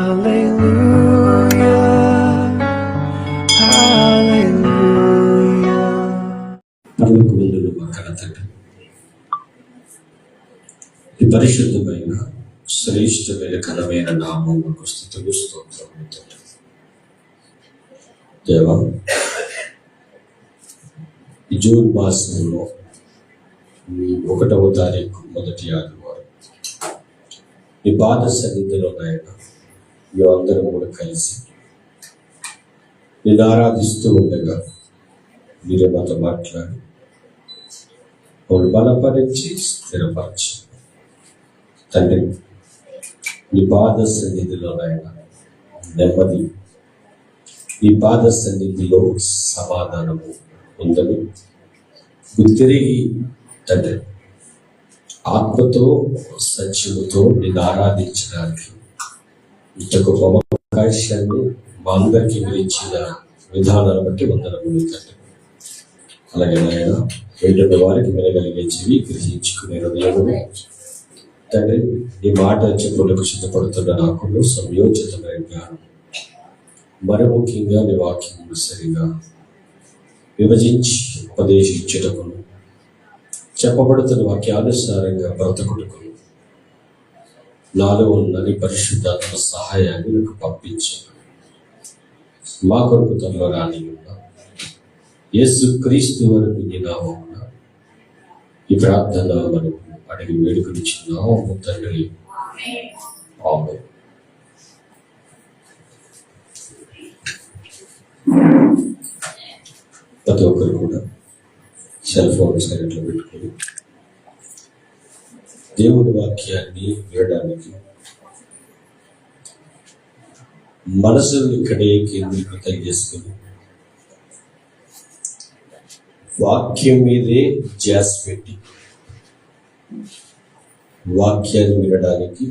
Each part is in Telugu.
ఈ పరిశుద్ధమైన శ్రేష్టమైన ఘనమైన నామముకు స్తుతులు స్తోత్రములు తండ్రి. దేవా, ఈ జూన్ మాసంలో 1వ తారీఖు మొదటి ఆదివారం ఈ పాద సన్నిధిలో నాయన మేమందరం కూడా కలిసి నేను ఆరాధిస్తూ ఉండగా మీరే మాతో మాట్లాడి వాళ్ళు బలపరించి స్థిరపరచి తండ్రి ఈ పాద సన్నిధిలో నాయన నెమ్మది, ఈ పాద సన్నిధిలో సమాధానము ఉందని తిరిగి తండ్రి ఆత్మతో సత్యముతో నేను ఆరాధించడానికి ఇంత గొప్ప అవకాశాన్ని మా అందరికీ మీరు ఇచ్చిన విధానాన్ని బట్టి వందనములు తండ్రి. అలాగే నాయన ఏంటంటే వారికి వినగలిగే చెవి గ్రహించుకునే హృదయము తండ్రి, నీ మాట చెప్పులకు సిద్ధపడుతున్న నాకు సంయోచితమైన జ్ఞానం, మరి ముఖ్యంగా నీ వాక్యము సరిగా విభజించి ఉపదేశించుటకును చెప్పబడుతున్న వాక్యానుసారంగా బ్రతకుటకును నాలో ఉన్న నీ పరిశుద్ధాత్మ సహాయాన్ని నాకు పంపించు. మా కొరకు త్వరలో రాని ఉన్న యేసు క్రీస్తు వరకు నీ నామమున ఈ ప్రార్థన మనం అడిగి వేడుకొనిచున్నాము తండ్రి. ఆమేన్. ప్రతి ఒక్కరు కూడా సెల్ ఫోన్ సైలెంట్లో పెట్టుకొని దేవుడి వాక్యాన్ని వినడానికి మనసును ఇక్కడే కేంద్రీకృతం చేసుకుని వాక్యం మీదే ధ్యాస పెట్టి వాక్యాన్ని వినడానికి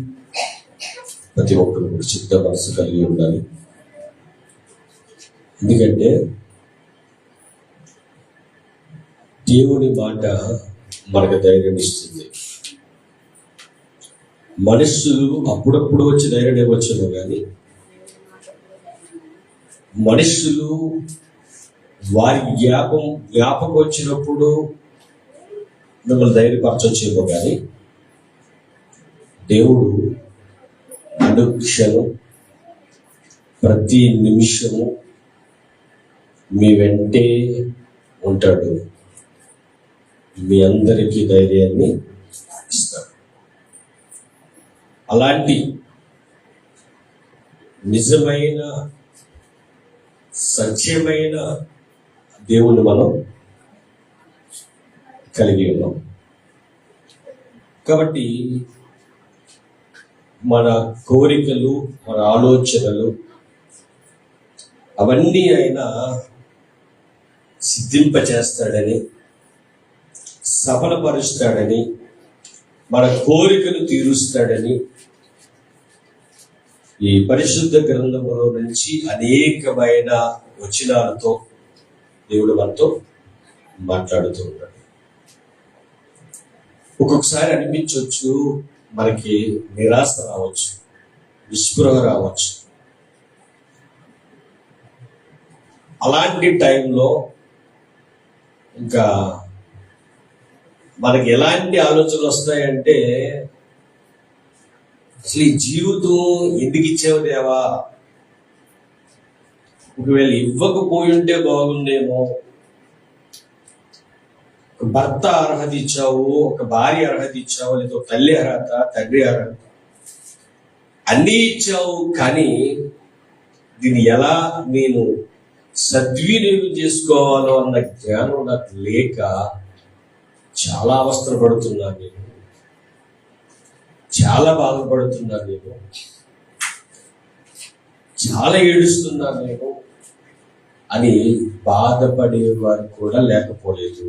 ప్రతి ఒక్కరు కూడా సిద్ధ మనసు కలిగి ఉండాలి. ఎందుకంటే దేవుని మాట మనకు ధైర్యం ఇస్తుంది. మనుషులు అప్పుడప్పుడు వచ్చి ధైర్యం ఇవ్వచ్చును, కానీ మనుషులు వారి జ్ఞాపకం వచ్చినప్పుడు మిమ్మల్ని ధైర్యపరచొచ్చేమో, కానీ దేవుడు అనుక్షణం ప్రతి నిమిషము మీ వెంటే ఉంటాడు. మీ అందరికీ ధైర్యాన్ని ఇస్తాడు. అలాంటి నిజమైన సత్యమైన దేవుణ్ణి మనం కలిగి ఉన్నాం. కాబట్టి మన కోరికలు, మన ఆలోచనలు అవన్నీ ఆయన సిద్ధింపచేస్తాడని, సఫలపరుస్తాడని, మన కోరికలు తీరుస్తాడని ఈ పరిశుద్ధ గ్రంథములో నుంచి అనేకమైన వచనాలతో దేవుడు మనతో మాట్లాడుతూ ఉన్నాడు. ఒక్కొక్కసారి అనిపించవచ్చు, మనకి నిరాశ రావచ్చు, నిస్పృహ రావచ్చు. అలాంటి టైంలో ఇంకా మనకి ఎలాంటి ఆలోచనలు వస్తాయంటే, అసలు ఈ జీవితం ఎందుకు ఇచ్చావు దేవా, ఒకవేళ ఇవ్వకపోయి ఉంటే బాగుండేమో. ఒక భర్త అర్హత ఇచ్చావు, ఒక భార్య అర్హత ఇచ్చావు, లేదా ఒక తల్లి అర్హత, తండ్రి అర్హత, అన్నీ ఇచ్చావు, కానీ దీన్ని ఎలా నేను సద్వినియోగం చేసుకోవాలో అన్న జ్ఞానం నాకు లేక చాలా అవస్థలు పడుతున్నాను, నేను చాలా బాధపడుతున్నాను, నేను చాలా ఏడుస్తున్నాను నేను అని బాధపడేవారు కూడా లేకపోలేదు.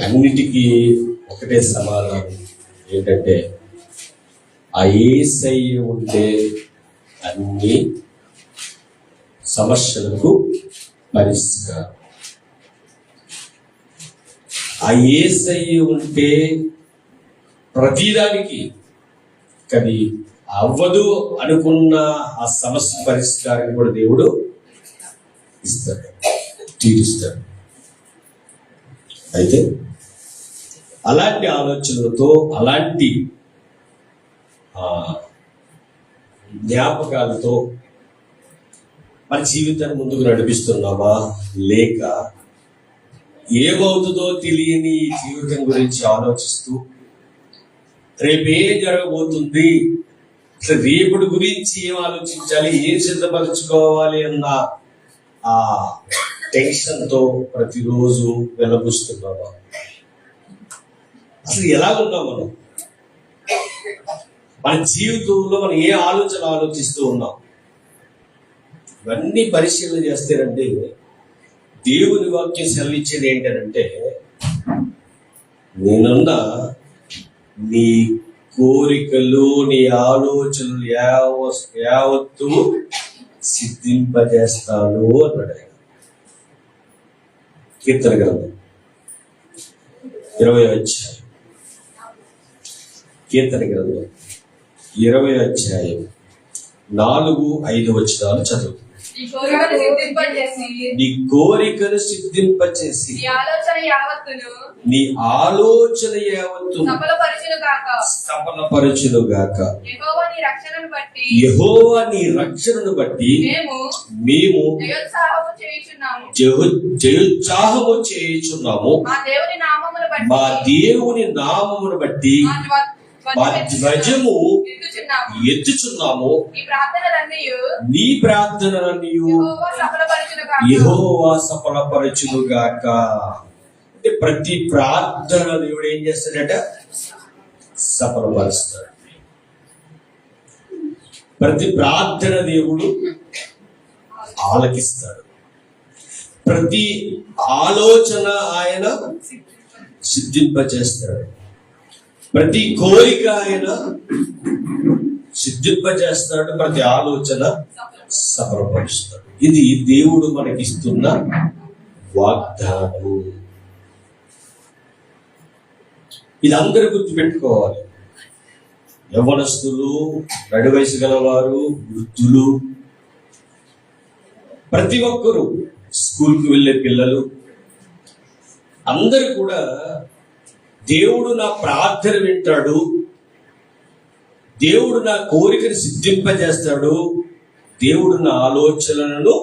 అన్నిటికీ ఒకటే సమాధానం ఏంటంటే, ఆ యేసయ్య ఉంటే అన్ని సమస్యలకు పరిష్కారం. ఆ యేసయ్య ఉంటే ప్రతిదానికి కానీ అవ్వదు అనుకున్న ఆ సమస్య పరిష్కారం కూడా దేవుడు ఇస్తాడు, తీరుస్తాడు. అయితే అలాంటి ఆలోచనలతో, అలాంటి జ్ఞాపకాలతో మన జీవితాన్ని ముందుకు నడిపిస్తున్నామా, లేక ఏమవుతుందో తెలియని జీవితం గురించి ఆలోచిస్తూ రేపే జరగబోతుంది, అసలు రేపటి గురించి ఏం ఆలోచించాలి, ఏం సిద్ధపరచుకోవాలి అన్న ఆ టెన్షన్తో ప్రతిరోజు వెలబుస్తున్నామా? అసలు ఎలా ఉన్నాం మనం? మన జీవితంలో మనం ఏ ఆలోచన ఆలోచిస్తూ ఉన్నాం? ఇవన్నీ పరిశీలన చేస్తేనంటే దేవుని వాక్యం సెలవిచ్చేది ఏంటంటే, నేనున్న నీ కోరికలు, నీ ఆలోచనలు యావత్తు సిద్ధింపజేస్తాను అన్నాడు ఆయన. కీర్తన గ్రంథం 20వ అధ్యాయం, కీర్తన గ్రంథం 20వ అధ్యాయం 4-5 వచనాలు చదువు. నీ కోరికను సిద్ధింపచేసి నీ ఆలోచన యావత్తును సఫలపరచును గాక. యెహోవా నీ రక్షణను బట్టి మేము జయోత్సాహము చేయుచున్నాము. మా దేవుని నామమును బట్టి మా ధ్వజము ఎత్తుచున్నాము. నీ ప్రార్థనలన్నీ యెహోవా సఫలపరచును గాక. అంటే ప్రతి ప్రార్థన దేవుడు ఏం చేస్తాడట? సఫలపరుస్తాడు. ప్రతి ప్రార్థన దేవుడు ఆలకిస్తాడు. ప్రతి ఆలోచన ఆయన సిద్ధింపజేస్తాడు. ప్రతి కోరిక ఆయన సిద్ధింపజేస్తాడు. ప్రతి ఆలోచన సఫలపరుస్తాడు. ఇది దేవుడు మనకిస్తున్న వాగ్దానము. ఇది అందరూ గుర్తుపెట్టుకోవాలి. యవ్వనస్తులు, నడి వయసు గలవారు, వృద్ధులు, ప్రతి ఒక్కరూ, స్కూల్కి వెళ్ళే పిల్లలు అందరూ కూడా దేవుడు నా ప్రార్థన వింటాడు, దేవుడు నా కోరికను సిద్ధింపజేస్తాడు, దేవుడు నా ఆలోచనలను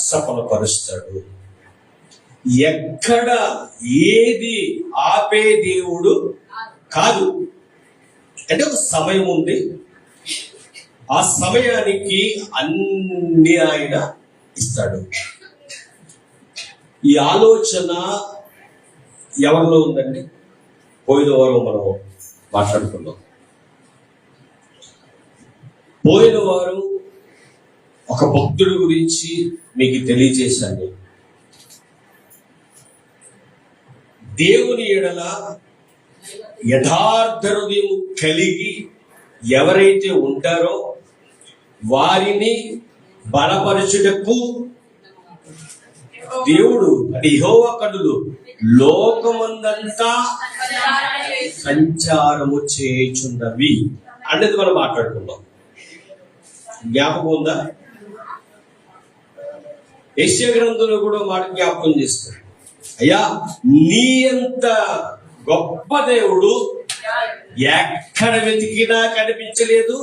సఫలపరుస్తాడు. ఎక్కడ ఏది ఆపే దేవుడు కాదు. అంటే ఒక సమయం ఉంది, ఆ సమయానికి అన్ని ఆయన ఇస్తాడు. ఈ ఆలోచన ఎవరిలో ఉందండి? పోయిన వారం మనం మాట్లాడుకున్నాం. పోయిన వారం ఒక భక్తుడి గురించి మీకు తెలియజేశాను. దేవుని ఎడల యథార్థ హృదయం కలిగి ఎవరైతే ఉంటారో వారిని బలపరచుటకు దేవుడు, అంటే యెహోవా కన్నులు లోకమందంతా సంచారము చేయుచున్నవి అనేది మనం మాట్లాడుకున్నాం. జ్ఞాపకం ఉందా? యెషయా గ్రంథంలో కూడా మాట జ్ఞాపకం చేస్తాడు. అయ్యా, నీ అంత గొప్ప దేవుడు ఎక్కడ వెతికినా కనిపించలేదు,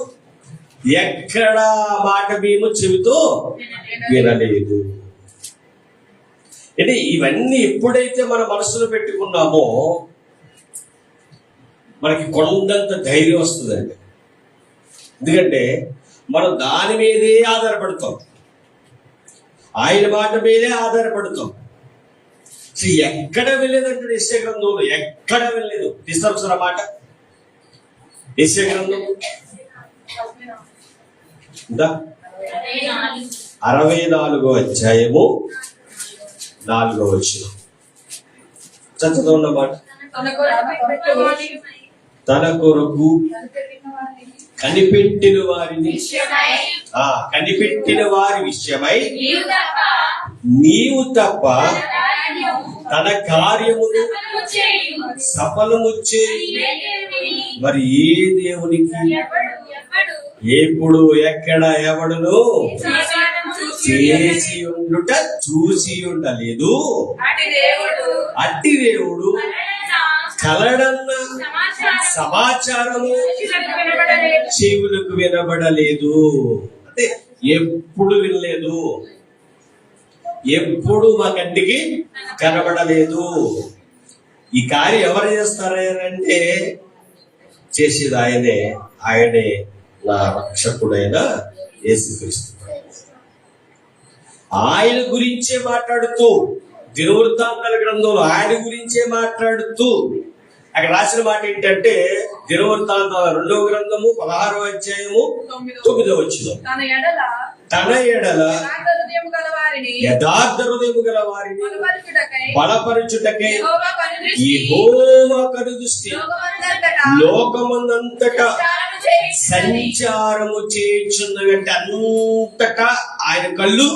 ఎక్కడ మాట మేము చెబుతూ వినలేదు. అంటే ఇవన్నీ ఎప్పుడైతే మన మనసులో పెట్టుకున్నామో మనకి కొండంత ధైర్యం వస్తుందండి. ఎందుకంటే మనం దాని మీదే ఆధారపడతాం, ఆయన మాట మీదే ఆధారపడతాం. ఎక్కడ వెళ్ళలేదంటే యెషయా గ్రంథంలో ఎక్కడ వెళ్ళలేదు. తీస్తారు సార్ మాట. యెషయా గ్రంథం 64వ అధ్యాయము 4వ వచనం చక్కగా ఉన్నమాట. తన కొరకు కనిపెట్టిన వారి విషయమై నీవు తప్ప తన కార్యమును సఫలము చేయి మరి ఏ దేవునికి ఎప్పుడు ఎక్కడ ఎవడును చేసి ఉండుట చూసి ఉండలేదు. అట్టి దేవుడు కలడన్న సమాచారము చెవులకు వినబడలేదు. అంటే ఎప్పుడు వినలేదు, ఎప్పుడు మా కంటికి కనబడలేదు. ఈ కార్యం ఎవరు చేస్తారంటే చేసేది ఆయనే. ఆయనే నా రక్షకుడైన యేసుక్రీస్తు. ఆయన గురించే మాట్లాడుతూ దినవృత్తాంతాల గ్రంథంలో ఆయన గురించే మాట్లాడుతూ అక్కడ రాసిన మాట ఏంటంటే, దినవృత్తాంతాల 2వ గ్రంథము 16వ అధ్యాయము 9వ వచనం, తన ఎడల యథార్థ హృదయము గల వారిని బలపరచుటకై యెహోవా కనుదృష్టి లోకమందంతటా సంచారము చేయుచున్నదంటే అంతటా ఆయన కళ్ళు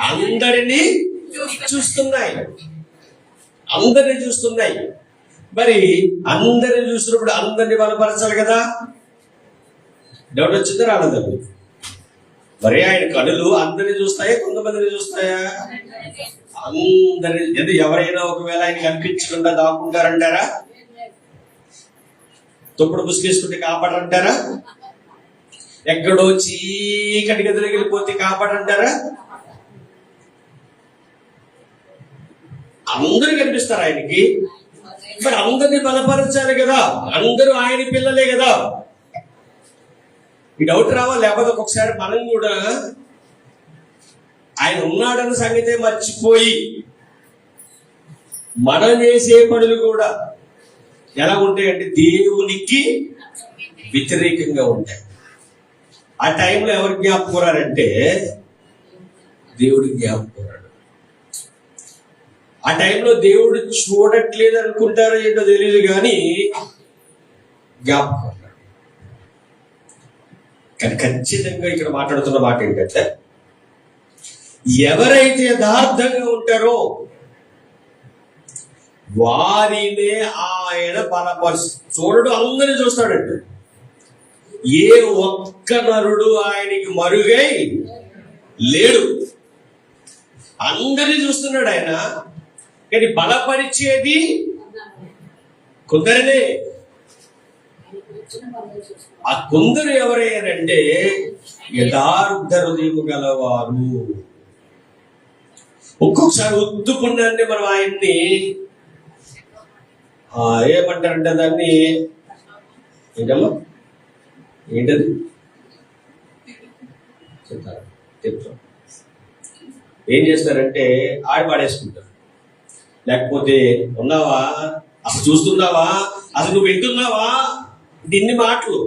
అందరినీ చూస్తున్నాయి, అందరినీ చూస్తున్నాయి. మరి అందరిని చూసినప్పుడు అందరినీ బలపరచాలి కదా. డౌట్ వచ్చిందా రాలేదా? మరి ఆయన కనులు అందరినీ చూస్తాయా, కొంతమందిని చూస్తాయా? అందరి. ఎవరైనా ఒకవేళ ఆయన కనిపించకుండా దాక్కుంటారంటారా? తొప్పుడు ముసుగేసుకుంటే కాపాడంటారా? ఎక్కడో చీకటి గదిలోకి వెళ్ళిపోతే కాపాడంటారా? అందరూ కనిపిస్తారు ఆయనకి. మరి అందరినీ బలపరచాలి కదా, అందరూ ఆయన పిల్లలే కదా. ఈ డౌట్ రావాలి. లేకపోతే ఒక్కొక్కసారి మనం కూడా ఆయన ఉన్నాడన్న సంగతే మర్చిపోయి మనం చేసే పనులు కూడా ఎలా ఉంటాయంటే దేవునికి వ్యతిరేకంగా ఉంటాయి. ఆ టైంలో ఎవరు జ్ఞాపకురారంటే దేవుడు జ్ఞాపకురాడు. ఆ టైంలో దేవుడు చూడట్లేదు అనుకుంటారో ఏంటో తెలియదు, కానీ జ్ఞాపకం. కానీ ఖచ్చితంగా ఇక్కడ మాట్లాడుతున్న మాట ఏంటంటే, ఎవరైతే యథార్థంగా ఉంటారో వారినే ఆయన బలపరుచు. చూడడు, అందరినీ చూస్తాడంట. ఏ ఒక్క నరుడు ఆయనకి మరుగై లేడు, అందరినీ చూస్తున్నాడు ఆయన. కానీ బలపరిచేది కొందరినే. ఆ కొందరు ఎవరైనారంటే యథార్థ హృదయము గలవారు. ఒక్కొక్కసారి ఉద్దు పుణ్యాన్ని మనం ఆయన్ని ఏమంటారంటే దాన్ని ఏంటమ్మా, ఏంటది చెప్తారు, చెప్తాం. ఏం చేస్తారంటే ఆడి పాడేసుకుంటారు. లేకపోతే ఉన్నావా, అసలు చూస్తున్నావా, అసలు నువ్వు వింటున్నావా, ఇన్ని మాటలు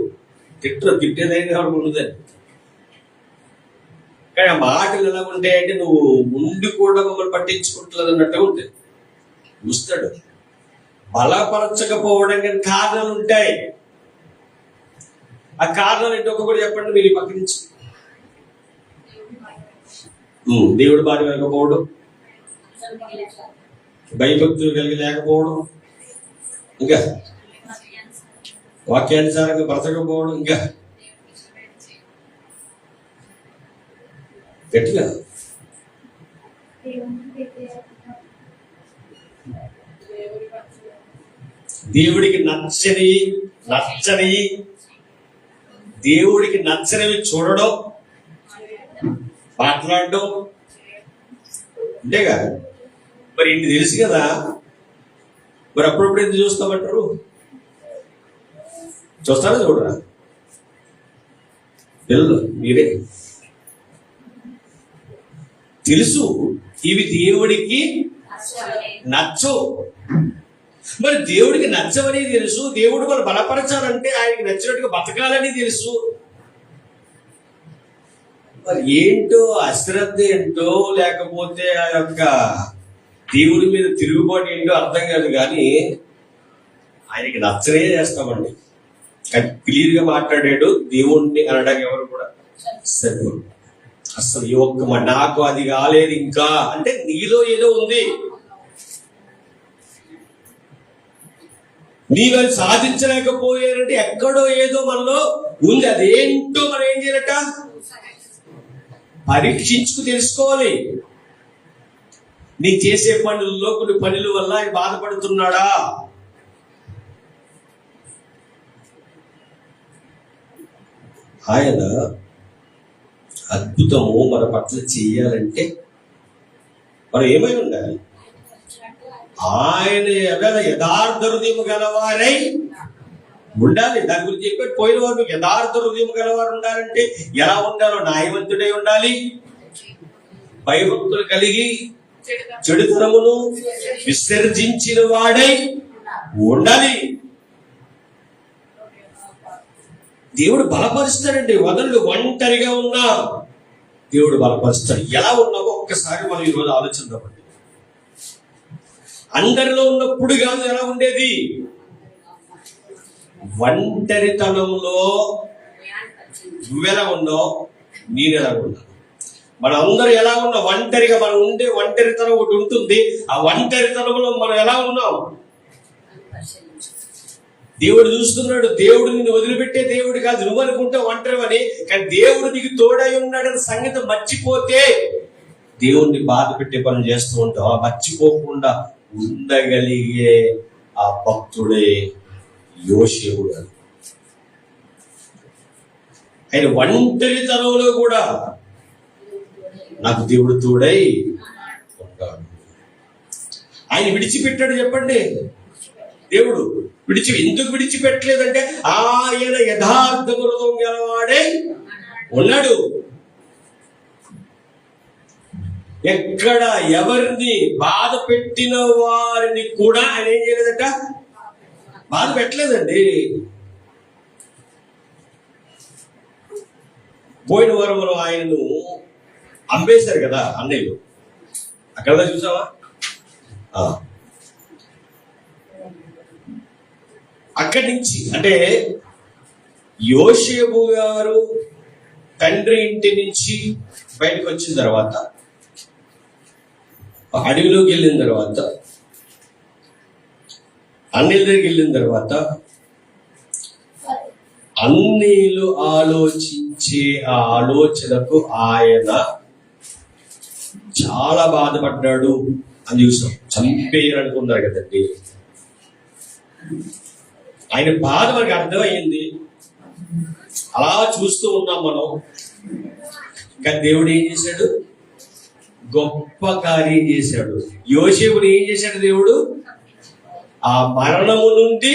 తిట్టేదైనా కాబట్టి ఉండదని. కానీ ఆ మాటలు ఎలా ఉంటాయంటే నువ్వు ముందు కూడా మమ్మల్ని పట్టించుకుంటలేదు అన్నట్టుగా ఉంటుంది. చూస్తాడు. బలపరచకపోవడానికి కారణాలు ఉంటాయి. ఆ కారణాలు ఏంటో ఒక్కొక్కటి చెప్పండి మీరు ఈ పక్క నుంచి. దేవుడు బాధ లేకపోవడం, భయభక్తులు కలిగి లేకపోవడం, ఇంకా వాక్యానుసారంగా బ్రతకపోవడం, ఇంకా గట్టిగా దేవుడికి నచ్చనివి చూడడం, మాట్లాడడం అంతేగా. మరి ఇన్ని తెలుసు కదా, మరి అప్పుడప్పుడు ఎందుకు చూస్తామంటారు? చూస్తారా చూడరా? పిల్లలు మీరే తెలుసు ఇవి దేవుడికి నచ్చు. మరి దేవుడికి నచ్చవని తెలుసు, దేవుడు మనం బలపరచాలంటే ఆయనకి నచ్చినట్టుగా బతకాలని తెలుసు. మరి ఏంటో అశ్రద్ధ ఏంటో, లేకపోతే ఆ యొక్క దేవుడి మీద తిరుగుబాటు ఏంటో అర్థం కాదు, కానీ ఆయనకి నచ్చనే చేస్తామండి. క్లియర్ గా మాట్లాడాడు. దేవుణ్ణి అనడానికి ఎవరు కూడా సరిపోరు. అసలు ఈ ఒక్క నాకు అది కాలేదు ఇంకా అంటే నీలో ఏదో ఉంది. నీవు అది సాధించలేకపోయారంటే ఎక్కడో ఏదో మనలో ఉంది. అదేంటో మనం ఏం చేయాలట? పరీక్షించుకు తెలుసుకోవాలి. నీ చేసే పనుల్లో కొన్ని పనుల వల్ల ఆయన బాధపడుతున్నాడా? ఆయన అద్భుతము మన పట్ల చేయాలంటే మనం ఏమై ఉండాలి? ఆయన యథార్థ హృదయం గలవారై ఉండాలి. దాని గురించి చెప్పాడు పోయిన వారు. యథార్థ హృదయం గలవారు ఉండాలంటే ఎలా ఉండాలో? న్యాయవంతుడై ఉండాలి, భయభక్తులు కలిగి చెడుతనమును విసర్జించిన వాడై ఉండాలి. దేవుడు బలపరుస్తాడండి. వదలు ఒంటరిగా ఉన్నా దేవుడు బలపరుస్తాడు. ఎలా ఉన్నావో ఒక్కసారి మనం ఈరోజు ఆలోచించబడి. అందరిలో ఉన్నప్పుడు కాదు, ఎలా ఉండేది? ఒంటరితనంలో నువ్వెలా ఉన్నావు, నేనెలా ఉన్నా, మనం అందరూ ఎలా ఉన్నాం? ఒంటరిగా మనం ఉండే ఒంటరితనం ఒకటి ఉంటుంది. ఆ ఒంటరితనంలో మనం ఎలా ఉన్నాం? దేవుడు చూస్తున్నాడు. దేవుడు నిన్ను వదిలిపెట్టే దేవుడు కాదు. నువ్వు అనుకుంటే ఒంటరివని, కానీ దేవుడు నీకు తోడై ఉన్నాడని సంగతి మర్చిపోతే దేవుణ్ణి బాధ పెట్టే పనులు చేస్తూ ఉంటావు. ఆ మర్చిపోకుండా ఉండగలిగే ఆ భక్తుడే యోషేపు గారు. ఆయన ఒంటరితనంలో కూడా నాకు దేవుడు తోడై ఉంటాడు. ఆయన విడిచిపెట్టాడు చెప్పండి. దేవుడు ఎందుకు విడిచిపెట్టలేదంటే ఆయన యథార్థ హృదయం గలవాడే ఉన్నాడు. ఎక్కడ ఎవరిని బాధ పెట్టిన వారిని కూడా ఆయన ఏం చేయలేదట? బాధ పెట్టలేదండి. పోయిన వారం మనం ఆయనను అమ్మేశారు కదా అన్నయ్యలు. అక్కడ చూసావా? అక్కడి నుంచి అంటే యోషేపు గారు తండ్రి ఇంటి నుంచి బయటకు వచ్చిన తర్వాత, అడవిలోకి వెళ్ళిన తర్వాత, అన్నయ్యల దగ్గరికి వెళ్ళిన తర్వాత, అన్నయ్యలు ఆలోచించే ఆ ఆలోచనకు ఆయన చాలా బాధపడ్డాడు అని చూసాం. చంపేయాలనుకున్నారు కదండి. ఆయన బాధ మనకి అర్థమైంది. అలా చూస్తూ ఉన్నాం మనం. కానీ దేవుడు ఏం చేశాడు? గొప్ప కార్యం చేశాడు. యోసేపుని ఏం చేశాడు దేవుడు? ఆ మరణము నుండి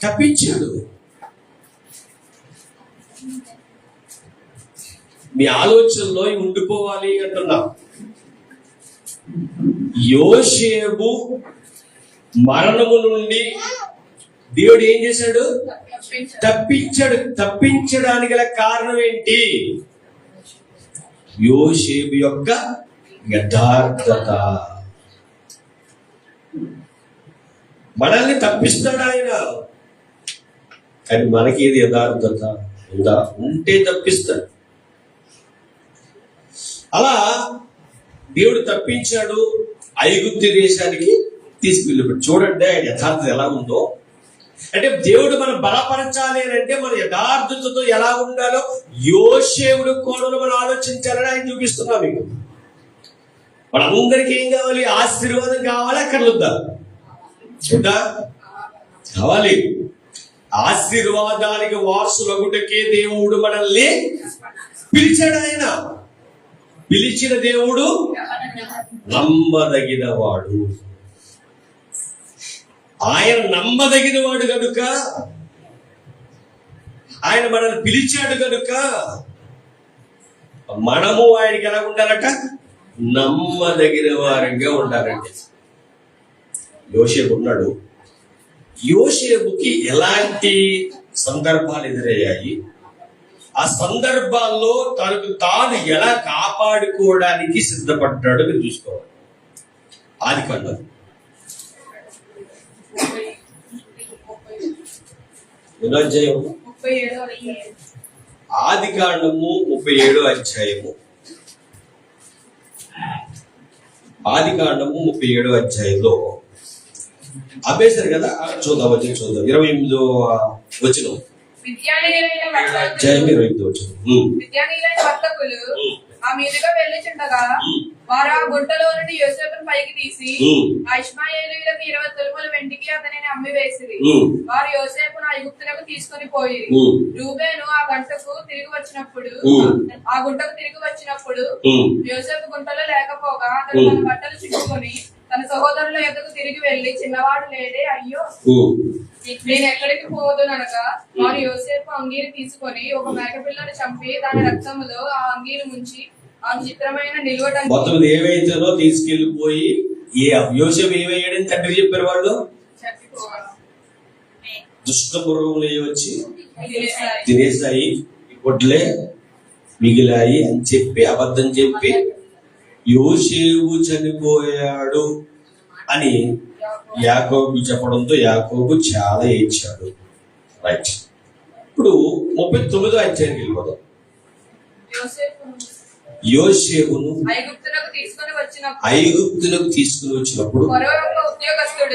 తప్పించాడు. మీ ఆలోచనలో ఉండిపోవాలి అంటున్నా. యోసేపు మరణము నుండి దేవుడు ఏం చేశాడు? తప్పించాడు. తప్పించడానికి గల కారణం ఏంటి? యోసేపు యొక్క యథార్థత. మనల్ని తప్పిస్తాడు ఆయన, కానీ మనకి ఏది యథార్థత ఉందా? ఉంటే తప్పిస్తాడు. అలా దేవుడు తప్పించాడు. ఐగుప్తు దేశానికి తీసుకెళ్ళిపోయాడు. చూడండి ఆయన యథార్థత ఎలా ఉందో. అంటే దేవుడు మనం బలపరచాలి అని అంటే మన యథార్థతతో ఎలా ఉండాలో యోసేపుడు కోణంలో మనం ఆలోచించాలని ఆయన చూపిస్తున్నా మీకు. మనందరికీ ఏం కావాలి? ఆశీర్వాదం కావాలి. అక్కర్లుద్దా? చూద్దా కావాలి. ఆశీర్వాదానికి వారసులగుటకే దేవుడు మనల్ని పిలిచాడు. ఆయన పిలిచిన దేవుడు నమ్మదగిన వాడు. ఆయన నమ్మదగిన వాడు కనుక, ఆయన మనల్ని పిలిచాడు కనుక మనము ఆయనకి ఎలా ఉండాలట? నమ్మదగిన వారంగా ఉండాలంటే. యోసేపు ఉన్నాడు. యోసేపుకి ఎలాంటి సందర్భాలు ఎదురయ్యాయి, ఆ సందర్భాల్లో తనకు తాను ఎలా కాపాడుకోవడానికి సిద్ధపడ్డాడు మీరు చూసుకోవాలి. ఆదికాండం ఎన్నో అధ్యాయం? ఆదికాండము 37వ అధ్యాయము. ఆదికాండము 37వ అధ్యాయంలో అమ్మేశారు కదా. చూద్దాం 28వ వచనం. విద్యానీయులైన వర్తకులు జయం 28వ వచనం. విద్యానీయులైన వర్తకులు ఆ మీదుగా వెళ్ళుచుండగా వారు ఆ గుంటలో నుండి యోసేపును పైకి తీసి ఆ ఇష్మాయేలీయులకు 20 తులముల వెండికి అతనిని అమ్మి వేసిరి. వారు యోసేపును ఐగుప్తులకు తీసుకొని పోయి రూబేను ఆ గుంటకు తిరిగి వచ్చినప్పుడు యోసేపు గుంటలో లేకపోగా అతను తన బట్టలు చుట్టుకొని తన సహోదరుల యొద్దకు తిరిగి వెళ్లి, చిన్నవాడు లేడే, అయ్యో నేను ఎక్కడికి పోదుననగా వారు యోసేపు అంగీని తీసుకొని ఒక మేకపిల్లను చంపి దాని రక్తములో ఆ అంగీని ముంచి ఆ చిత్రమైన నిలువటంగి మొత్తం ఏవైతేనో తీసుకెళ్లిపోయి యోసేపు ఏమయ్యాడని తండ్రి చెప్పారు. వాళ్ళు దుష్ట మృగములు వచ్చి తినేసాయి, గొడ్లే మిగిలాయి అని చెప్పి అబద్ధం చెప్పి యోసేపు చనిపోయాడు అని యాకోబు చెప్పడంతో యాకోబు చాలా ఏడ్చాడు. రైట్. ఇప్పుడు 39వ అధ్యాయానికి వెళ్ళిపోదాం. యోసేపును ఐగుప్తులకు తీసుకుని వచ్చినప్పుడు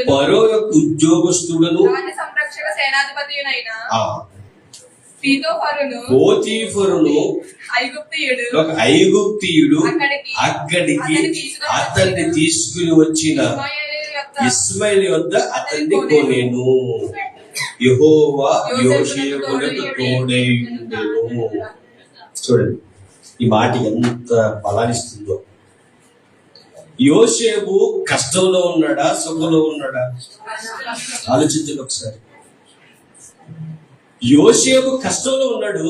ఫరో యొక్క ఉద్యోగస్తుడును పోతీఫరును ఒక ఐగుప్తీయుడు అక్కడికి అతన్ని తీసుకుని వచ్చిన ఇష్మాయేలు వద్ద అతన్ని కొనెను. యెహోవా యోసేపునకు తోడై ఉండెను. చూడండి ఈ మాట ఎంత బలాన్నిస్తుందో. యోసేపు కష్టంలో ఉన్నాడా, సుఖంలో ఉన్నాడా? ఆలోచించండి ఒకసారి. యోసేపు కష్టంలో ఉన్నాడు.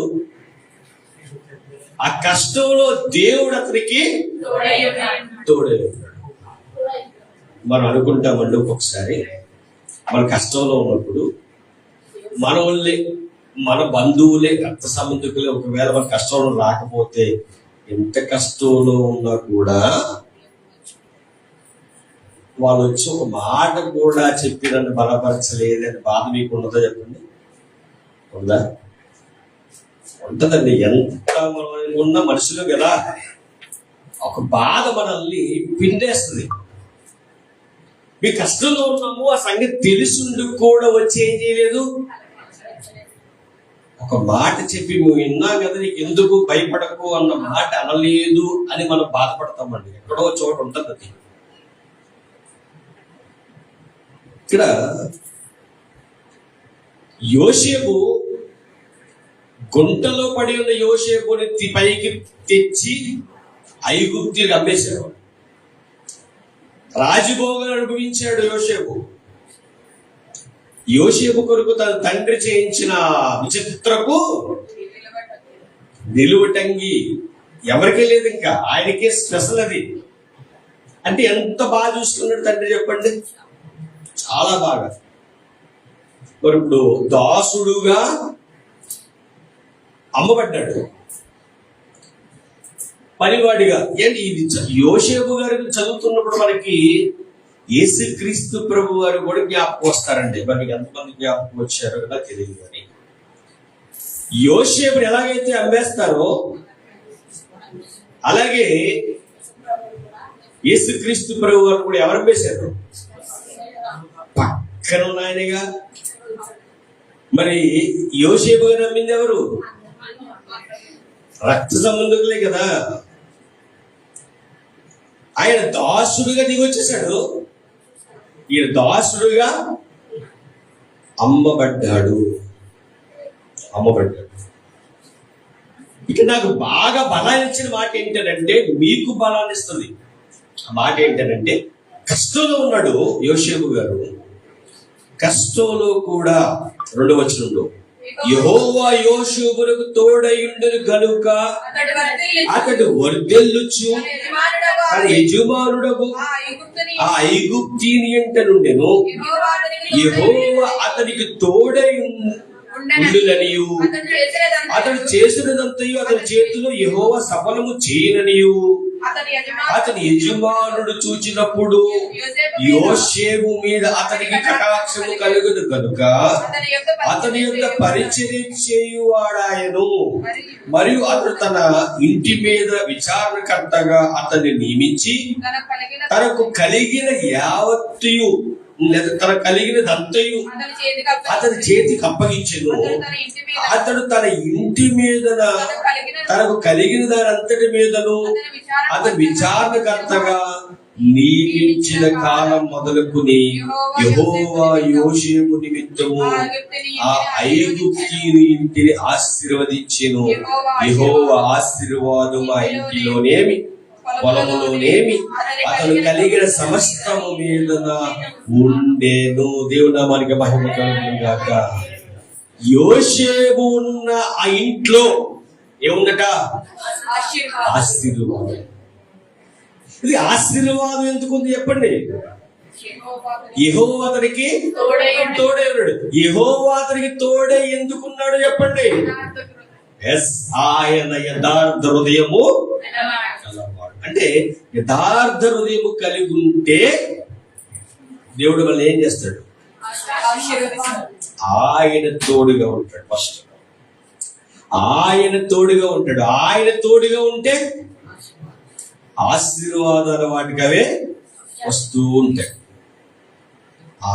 ఆ కష్టంలో దేవుడు అతనికి తోడై ఉన్నాడు. మనం అనుకుంటామండి ఒక్కొక్కసారి మన కష్టంలో ఉన్నప్పుడు మన వాళ్ళే, మన బంధువులే, రక్త సంబంధికులే ఒకవేళ మన కష్టంలో రాకపోతే ఎంత కష్టంలో ఉన్నా కూడా వాళ్ళు వచ్చి ఒక మాట కూడా చెప్పి నన్ను బలపరచలేదని బాధ మీకు ఉన్నదో చెప్పండి. ఉందా? ఉంటదండి. ఎంత మనం ఉన్న మనుషులు కదా, ఒక బాధ మనల్ని పిండేస్తుంది. మీ కష్టంలో ఉన్నాము ఆ సంగతి తెలుసుండి కూడా వచ్చి ఏం చేయలేదు, ఒక మాట చెప్పి నువ్వు విన్నాం కదా నీకు ఎందుకు భయపడకు అన్న మాట అనలేదు అని మనం బాధపడతామండి. ఎక్కడో చోట ఉంటుంది అది. ఇక్కడ యోసేపు గుంటలో పడి ఉన్న యోసేపుని పైకి తెచ్చి ఐగుప్తులకు అమ్మేశాడు. రాజభోగాలు అనుభవించాడు యోసేపు. యోసేపు కొరకు తన తండ్రి చేయించిన విచిత్రపు నిలువటంగి ఎవరికీ లేదు, ఇంకా ఆయనకే స్పెషల్ అది. అంటే ఎంత బాగా చూసుకున్నాడు తండ్రి చెప్పండి, చాలా బాగా. మరి ఇప్పుడు దాసుడుగా అమ్మబడ్డాడు, పనివాడిగా. ఏంటి ఇది యోసేపు గారికి చదువుతున్నప్పుడు మనకి యేసుక్రీస్తు ప్రభు వారు కూడా జ్ఞాపకం వస్తారండి. మనకి ఎంతమంది జ్ఞాపకం వచ్చారో కూడా తెలియదు. కానీ యోసేపుని ఎలాగైతే అమ్మేస్తారో అలాగే యేసుక్రీస్తు ప్రభు వారు కూడా ఎవరు అమ్మేశారు? పక్కన ఉన్న ఆయనగా. మరి యోసేపు గారు నమ్మింది ఎవరు? రక్త సంబంధికులే కదా. ఆయన దాసుడుగా దిగి వచ్చేసాడు. ఈయన దాసుడుగా అమ్మబడ్డాడు. ఇక నాకు బాగా బలాన్ని ఇచ్చిన మాట ఏంటంటే, మీకు బలాన్ని ఇస్తుంది ఆ మాట ఏంటంటే, కష్టంలో ఉన్నాడు యోసేపు గారు. కష్టంలో కూడా 2వ వచనంలో యెహోవా యోసేపునకు తోడయుండును గనుక అతడు వర్ధిల్లుచు తన యజమానుడగు ఆ ఐగుప్తీని ఎంట నుండెను. యెహోవా అతనికి తోడై ఉండుననియు అతడు చేసినదంతయు అతని చేతిలో యెహోవా సఫలము చేయననియు అతని యజమానుడు చూచినప్పుడు యోసేపు మీద అతనికి కటాక్షము కలుగును కనుక అతని యొక్క పరిచర్య చేయువాడాయను. మరియు అతడు తన ఇంటి మీద విచారణకర్తగా అతన్ని నియమించి తనకు కలిగిన యావత్తు లేదా తన కలిగినదంతయు అతని చేతికి అప్పగించెను. అతడు తన ఇంటి మీద తనకు కలిగిన దాని అంతటి మీదను అతని విచారణకర్తగా నియమించిన కాలం మొదలుకుని యెహోవా యోసేపు నిమిత్తము ఆ ఐగుప్తీయుని ఇంటిని ఆశీర్వదించెను. యెహోవా ఆశీర్వాదం ఆ ఇంటిలోనేమి పొలములోనేమి అతను కలిగిన సమస్తము మీదన ఉండేను. దేవుని నామానికి మహిమ కలుగును గాక. యోసేపు ఉన్న ఆ ఇంట్లో ఏముందట? ఆశీర్వాదం. ఇది ఆశీర్వాదం ఎందుకుంది చెప్పండి? యెహోవా అతనికి తోడై ఉన్నాడు. యెహోవా అతనికి తోడై ఎందుకున్నాడు చెప్పండి? ఆయన యథార్థ హృదయము కలవాడు. అంటే యథార్థ హృదయము కలిగి ఉంటే దేవుడు మళ్ళీ ఏం చేస్తాడు? ఆయన తోడుగా ఉంటాడు. ఫస్ట్ ఆయన తోడుగా ఉంటాడు. ఆయన తోడుగా ఉంటే ఆశీర్వాదాల వాటికి అవే వస్తూ ఉంటాయి.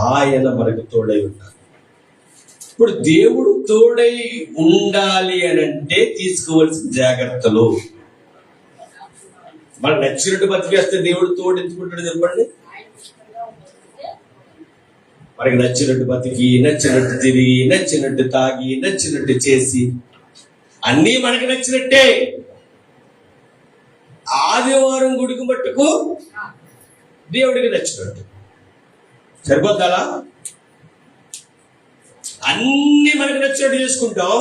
ఆయన మనకు తోడై ఉంటాడు. ఇప్పుడు దేవుడు తోడై ఉండాలి అని అంటే తీసుకోవాల్సిన జాగ్రత్తలు. మనకు నచ్చినట్టు బతికేస్తే దేవుడు తోడు ఎందుకుంటాడు చెప్పండి? మనకి నచ్చినట్టు బతికి, నచ్చినట్టు తిరిగి, నచ్చినట్టు తాగి, నచ్చినట్టు చేసి అన్నీ మనకి నచ్చినట్టే. ఆదివారం గుడికి మట్టుకు దేవుడికి నచ్చినట్టు సరిపోతారా? అన్ని మనకి నచ్చినట్టు చేసుకుంటాం.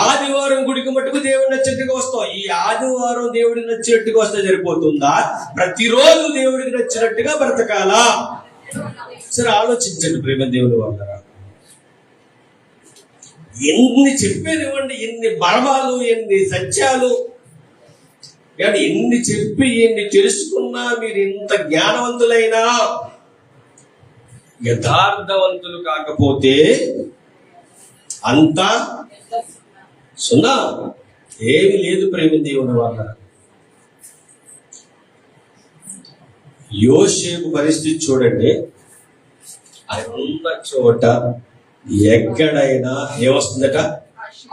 ఆదివారం గుడికి మట్టుకు దేవుడు నచ్చినట్టుగా వస్తాం. ఈ ఆదివారం దేవుడికి నచ్చినట్టుగా వస్తే సరిపోతుందా? ప్రతిరోజు దేవుడికి నచ్చినట్టుగా బ్రతకాలా? సరే ఆలోచించండి ప్రేమ దేవుని వాళ్ళరా. ఎన్ని చెప్పేనివ్వండి, ఎన్ని మర్మాలు, ఎన్ని సత్యాలు, కానీ ఎన్ని చెప్పి ఎన్ని తెలుసుకున్నా మీరు ఇంత జ్ఞానవంతులైనా యథార్థవంతులు కాకపోతే అంతా సున్నా, ఏమి లేదు ప్రేమ దేవుని వాళ్ళ. యోసేపు పరిస్థితి చూడండి. ఆయన ఉన్న చోట ఎక్కడైనా ఏమొస్తుందట?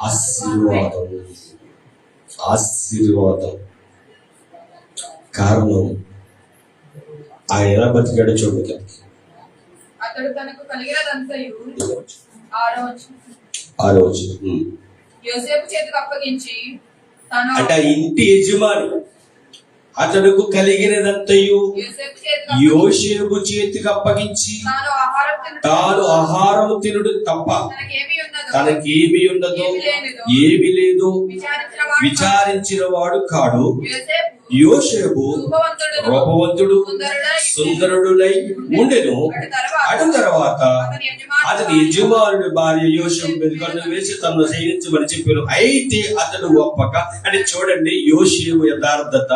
ఆశీర్వాదం. ఆశీర్వాదం. కారణం ఆయన ఎలా బతికాడో చూడండి. అతడు తనకు కలిగినదంతయు యోసేపు చేతికి అప్పగించి అంటే ఇంటి యజమాని అతడుకు కలిగినదంతయు యోసేపు చేతికి అప్పగించి తాను ఆహారం తినుడు తప్ప తనకేమి ఉన్నదో ఏమి లేదు విచారించిన వాడు కాడు. యోసేపు రూపవంతుడు సుందరుడునై ఉండెను. అటు తర్వాత అతని యజమానుడి భార్య యోసేపు మీద కన్ను వేసి తనను శయనించమని చెప్పాను. అయితే అతడు ఒప్పక. అంటే చూడండి, యోసేపు యథార్థత.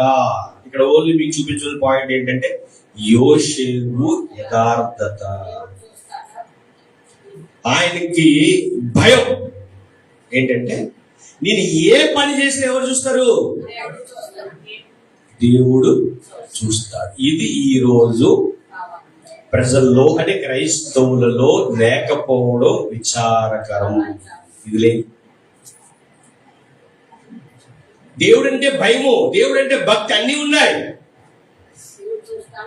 ఇక్కడ ఓన్లీ మీకు చూపించిన పాయింట్ ఏంటంటే యోసేపు యథార్థత. ఆయనకి భయం ఏంటంటే నేను ఏ పని చేసినా ఎవరు చూస్తారు? దేవుడు చూస్తాడు. ఇది ఈ రోజు ప్రజల్లో అంటే క్రైస్తవులలో లేకపోవడం విచారకరం. ఇది లేదు. దేవుడంటే భయము, దేవుడంటే భక్తి అన్ని ఉన్నాయి.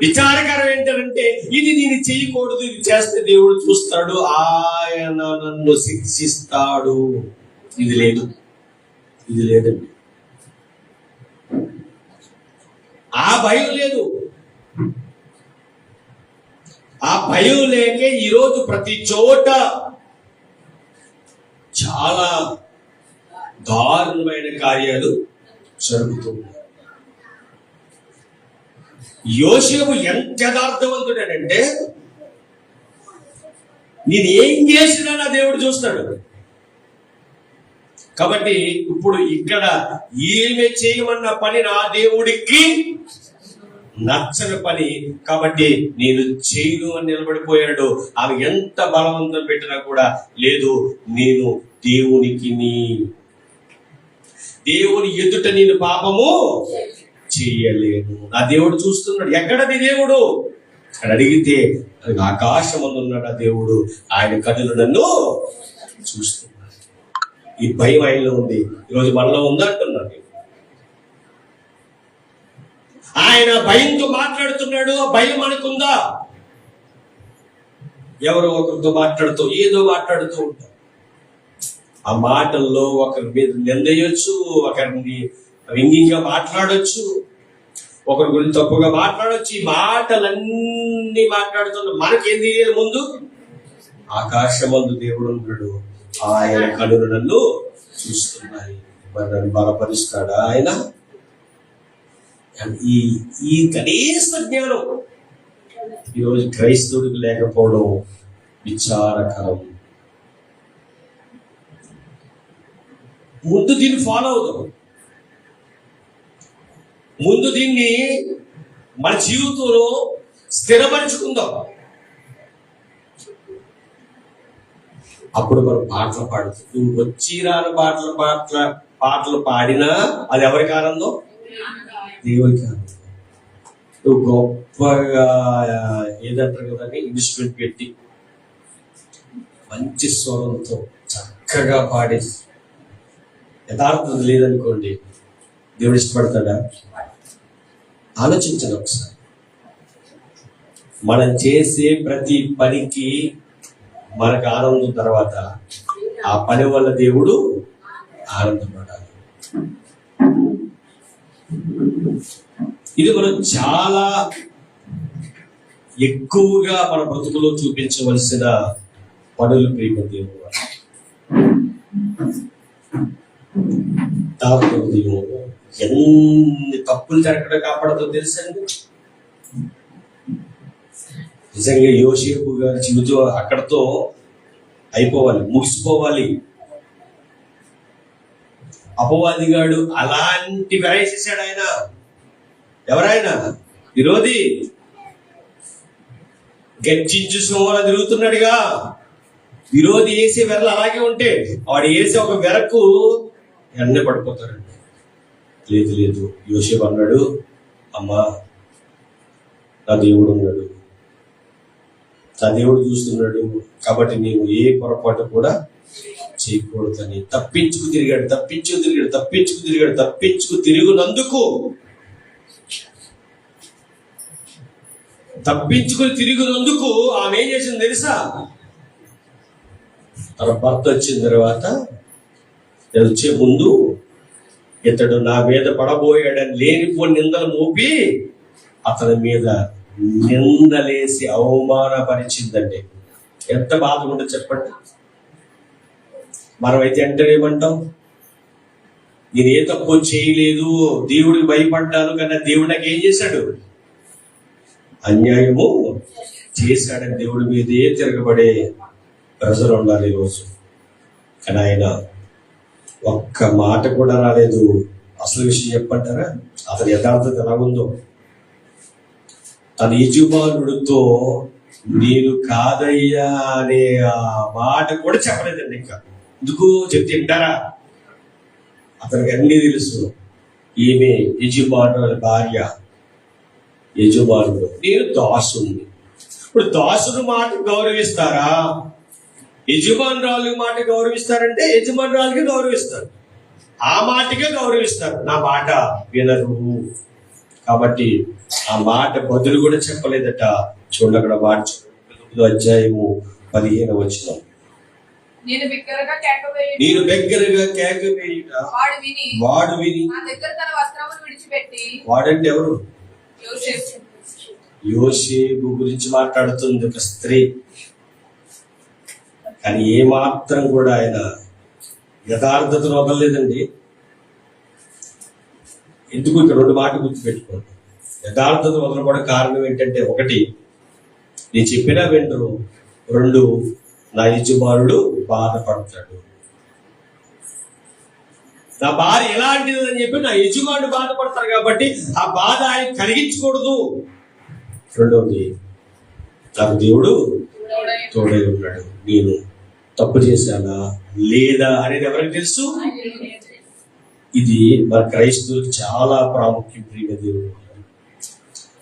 విచారకరం ఏంటంటే ఇది నేను చేయకూడదు, ఇది చేస్తే దేవుడు చూస్తాడు, ఆయన నన్ను శిక్షిస్తాడు. ఇది లేదు. ఇది లేదండి. ఆ భయం లేదు. ఆ భయం లేకే ఈరోజు ప్రతి చోట చాలా దారుణమైన కార్యాలు జరుగుతున్నాయి. యోసేపు ఎంత యథార్థవంతుడేనంటే నేను ఏం చేసినా నా దేవుడు చూస్తాడు. కాబట్టి ఇప్పుడు ఇక్కడ ఈమె చేయమన్న పని నా దేవుడికి నచ్చని పని, కాబట్టి నేను చేయను అని నిలబడిపోయాడు. ఆమె ఎంత బలవంతం పెట్టినా కూడా లేదు, నేను దేవుని ఎదుట నేను పాపము చేయలేను. నా దేవుడు చూస్తున్నాడు. ఎక్కడది దేవుడు? అని అడిగితే ఆకాశమందు ఉన్నాడు ఆ దేవుడు, ఆయన కన్నులు నన్ను చూస్తున్నాడు. ఈ భయం ఆయనలో ఉంది, ఈరోజు మనలో ఉందంటున్నాను. ఆయన భయంతో మాట్లాడుతున్నాడు, ఆ భయం మనకుందా? ఎవరో ఒకరితో మాట్లాడుతూ ఏదో మాట్లాడుతూ ఉంటారు. ఆ మాటల్లో ఒకరి మీద నిందయొచ్చు, ఒకరిని వ్యంగ్యంగా మాట్లాడొచ్చు, ఒకరి గురించి తప్పుగా మాట్లాడొచ్చు. ఈ మాటలన్నీ మాట్లాడుతున్న మనకేం తెలియదు. ముందు ఆకాశమందు దేవుడు ఉన్నాడు, ఆయన కనులు నన్ను చూస్తున్నాయి. మరి నన్ను బలపరుస్తాడా ఆయన? ఈ కనీస జ్ఞానం ఈరోజు క్రైస్తవుడికి లేకపోవడం విచారకరం. ముందు దీన్ని ఫాలో అవుదాం, ముందు దీన్ని మన జీవితంలో స్థిరపరుచుకుందాం. అప్పుడు మనం పాటలు పాడుతాం. నువ్వు వచ్చి రాని పాటలు పాడినా అది ఎవరికి ఆనందం? దేవుడికి ఆనందం. నువ్వు గొప్పగా ఏదంటారు కదండి, ఇన్స్ట్రుమెంట్ పెట్టి మంచి స్వరంతో చక్కగా పాడి యథార్థత లేదనుకోండి, దేవుడు ఇష్టపడతాడా? ఆలోచించండి ఒకసారి. మనం చేసే ప్రతి పనికి మనకు ఆనందం తర్వాత ఆ పని వల్ల దేవుడు ఆనందపడాలి. ఇది మనం చాలా ఎక్కువగా మన బ్రతుకులో చూపించవలసిన పనులు ప్రేమ దేవుడు. దేవుడు ఎన్ని తప్పులు జరగడం కాపాడుతో తెలుసండి. నిజంగా యోసేపు గారి జీవితం అక్కడతో అయిపోవాలి, ముగిసిపోవాలి. అపవాదిగాడు అలాంటి వేసేసాడు ఆయన. ఎవరైనా విరోధి గర్జించు సింహంలా తిరుగుతున్నాడుగా. విరోధి వేసే వెరలు అలాగే ఉంటే వాడు వేసే ఒక వెరకు ఎన్న పడిపోతాడండి. లేదు లేదు, యోసేపు అన్నాడు, అమ్మా నా దేవుడు ఉన్నాడు, నా దేవుడు చూస్తున్నాడు కాబట్టి నీవు ఏ పొరపాటు కూడా చేయకూడదని తప్పించుకు తిరిగినందుకు ఆమె ఏం చేసింది తెలుసా? తన భర్త వచ్చిన తర్వాత వచ్చే ముందు ఇతడు నా మీద పడబోయాడని లేనిపోని నిందలు మోపి అతని మీద నిందలేసి అవమానపరిచిందండి. ఎంత బాధ ఉండదు చెప్పండి. మనమైతే అంటే ఏమంటాం? నేను ఏ తప్పు చేయలేదు, దేవుడికి భయపడ్డాను, కానీ దేవుడు నాకు ఏం చేశాడు? అన్యాయము చేశాడని దేవుడి మీదే తిరగబడే ప్రజలు ఉండాలి ఈరోజు. కానీ ఆయన ఒక్క మాట కూడా రాలేదు. అసలు విషయం చెప్పంటారా? అతని యథార్థత ఎలా ఉందో. తన యజమానుడితో నేను కాదయ్యా అనే ఆ మాట కూడా చెప్పలేదండి. ఇంకా ఎందుకు చెప్తే వింటారా? అతనికి అన్ని తెలుసు. ఈమె యజమానుల భార్య, యజమానుడు, నేను దాసుని. ఇప్పుడు దాసుడు మాట గౌరవిస్తారా? యజమానురాలు మాట గౌరవిస్తారంటే యజమానురాలకి గౌరవిస్తారు, ఆ మాటకే గౌరవిస్తారు. నా మాట వినరు కాబట్టి ఆ మాట బదులు కూడా చెప్పలేదట. చూడండి అక్కడ మాట, 8:15 నేను బిగ్గరగా కేక వేయుట వాడు విని నా దగ్గర తన వస్త్రమును విడిచిపెట్టి. వాడంటే ఎవరు? యోసేపు గురించి మాట్లాడుతుంది ఒక స్త్రీ. కానీ ఏ మాత్రం కూడా ఆయన యథార్థతను వదలలేదండి. ఎందుకు? ఇక్కడ 2 మాటలు గుర్తుపెట్టుకోండి. యథార్థత వదలబడే కారణం ఏంటంటే, 1 నేను చెప్పినా వింటరు, 2 నా యజమానుడు బాధపడతాడు. నా భార్య ఎలాంటిది అని చెప్పి నా యజమానుడు బాధపడతారు కాబట్టి ఆ బాధ ఆయన కలిగించకూడదు. 2వది, నాకు దేవుడు తోడై ఉన్నాడు. నేను తప్పు చేశానా లేదా అనేది ఎవరికి తెలుసు? ఇది మన క్రైస్తవులకు చాలా ప్రాముఖ్యం. ప్రియ దేవుడు,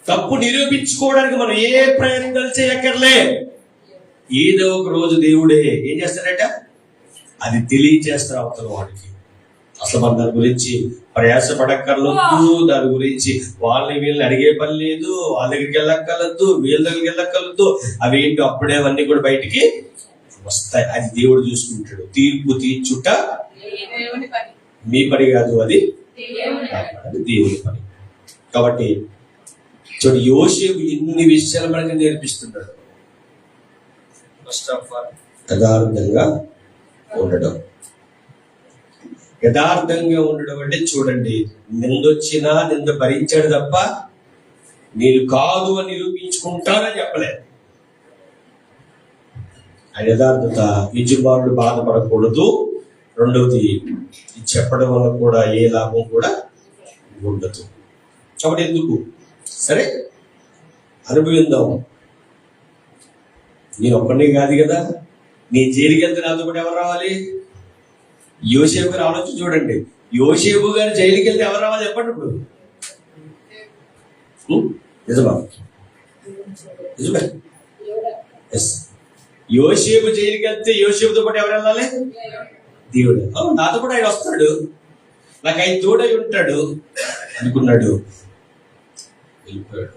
తప్పు నిరూపించుకోవడానికి మనం ఏ ప్రయత్నాలు చేయక్కర్లే. ఏదో ఒక రోజు దేవుడే ఏం చేస్తాడట, అది తెలియజేస్తారు అవతల వాడికి. అసలు మనం దాని గురించి ప్రయాసపడక్కర్లేదు, దాని గురించి వాళ్ళని వీళ్ళని అడిగే పని లేదు, వాళ్ళ దగ్గరికి వెళ్ళక్కర్లేదు, వీళ్ళ దగ్గరికి వెళ్ళక్కర్లేదు. అవి ఏంటో అప్పుడే అవన్నీ కూడా బయటికి వస్తాయి. అది దేవుడు చూసుకుంటాడు. తీర్పు తీర్చుట మీ పని కాదు, అది దేవుని పని. కాబట్టి చూడు, యోసేపు ఎన్ని విషయాలు మనకి నేర్పిస్తున్నాడు. ఫస్ట్ ఆఫ్ ఆల్ యథార్థంగా ఉండడం. యథార్థంగా ఉండడం అంటే చూడండి, నిందొచ్చినా నింద భరించాడు తప్ప నేను కాదు అని నిరూపించుకుంటానని చెప్పలేదు. ఆ యథార్థత. యజమానుడు బాధపడకూడదు. రెండవది, ఇది చెప్పడం వల్ల కూడా ఏ లాభం కూడా ఉండదు. కాబట్టి ఎందుకు, సరే అనుభవిద్దాం. నేను ఒక్కడే కాదు కదా, నేను జైలుకి వెళ్తే నాతో కూడా ఎవరు రావాలి? యోసేపు గారు ఆలోచన చూడండి. యోసేపు గారు జైలుకి వెళ్తే ఎవరు రావాలి చెప్పండి ఇప్పుడు? నిజమా? నిజమే. ఎస్. యోసేపు జైలుకి వెళ్తే యోసేపుతో పాటు ఎవరు వెళ్ళాలి? దేవుడు. నాతో కూడా ఆయన వస్తాడు, నాకు ఆయన తోడై ఉంటాడు అనుకున్నాడు. వెళ్ళిపోయాడు.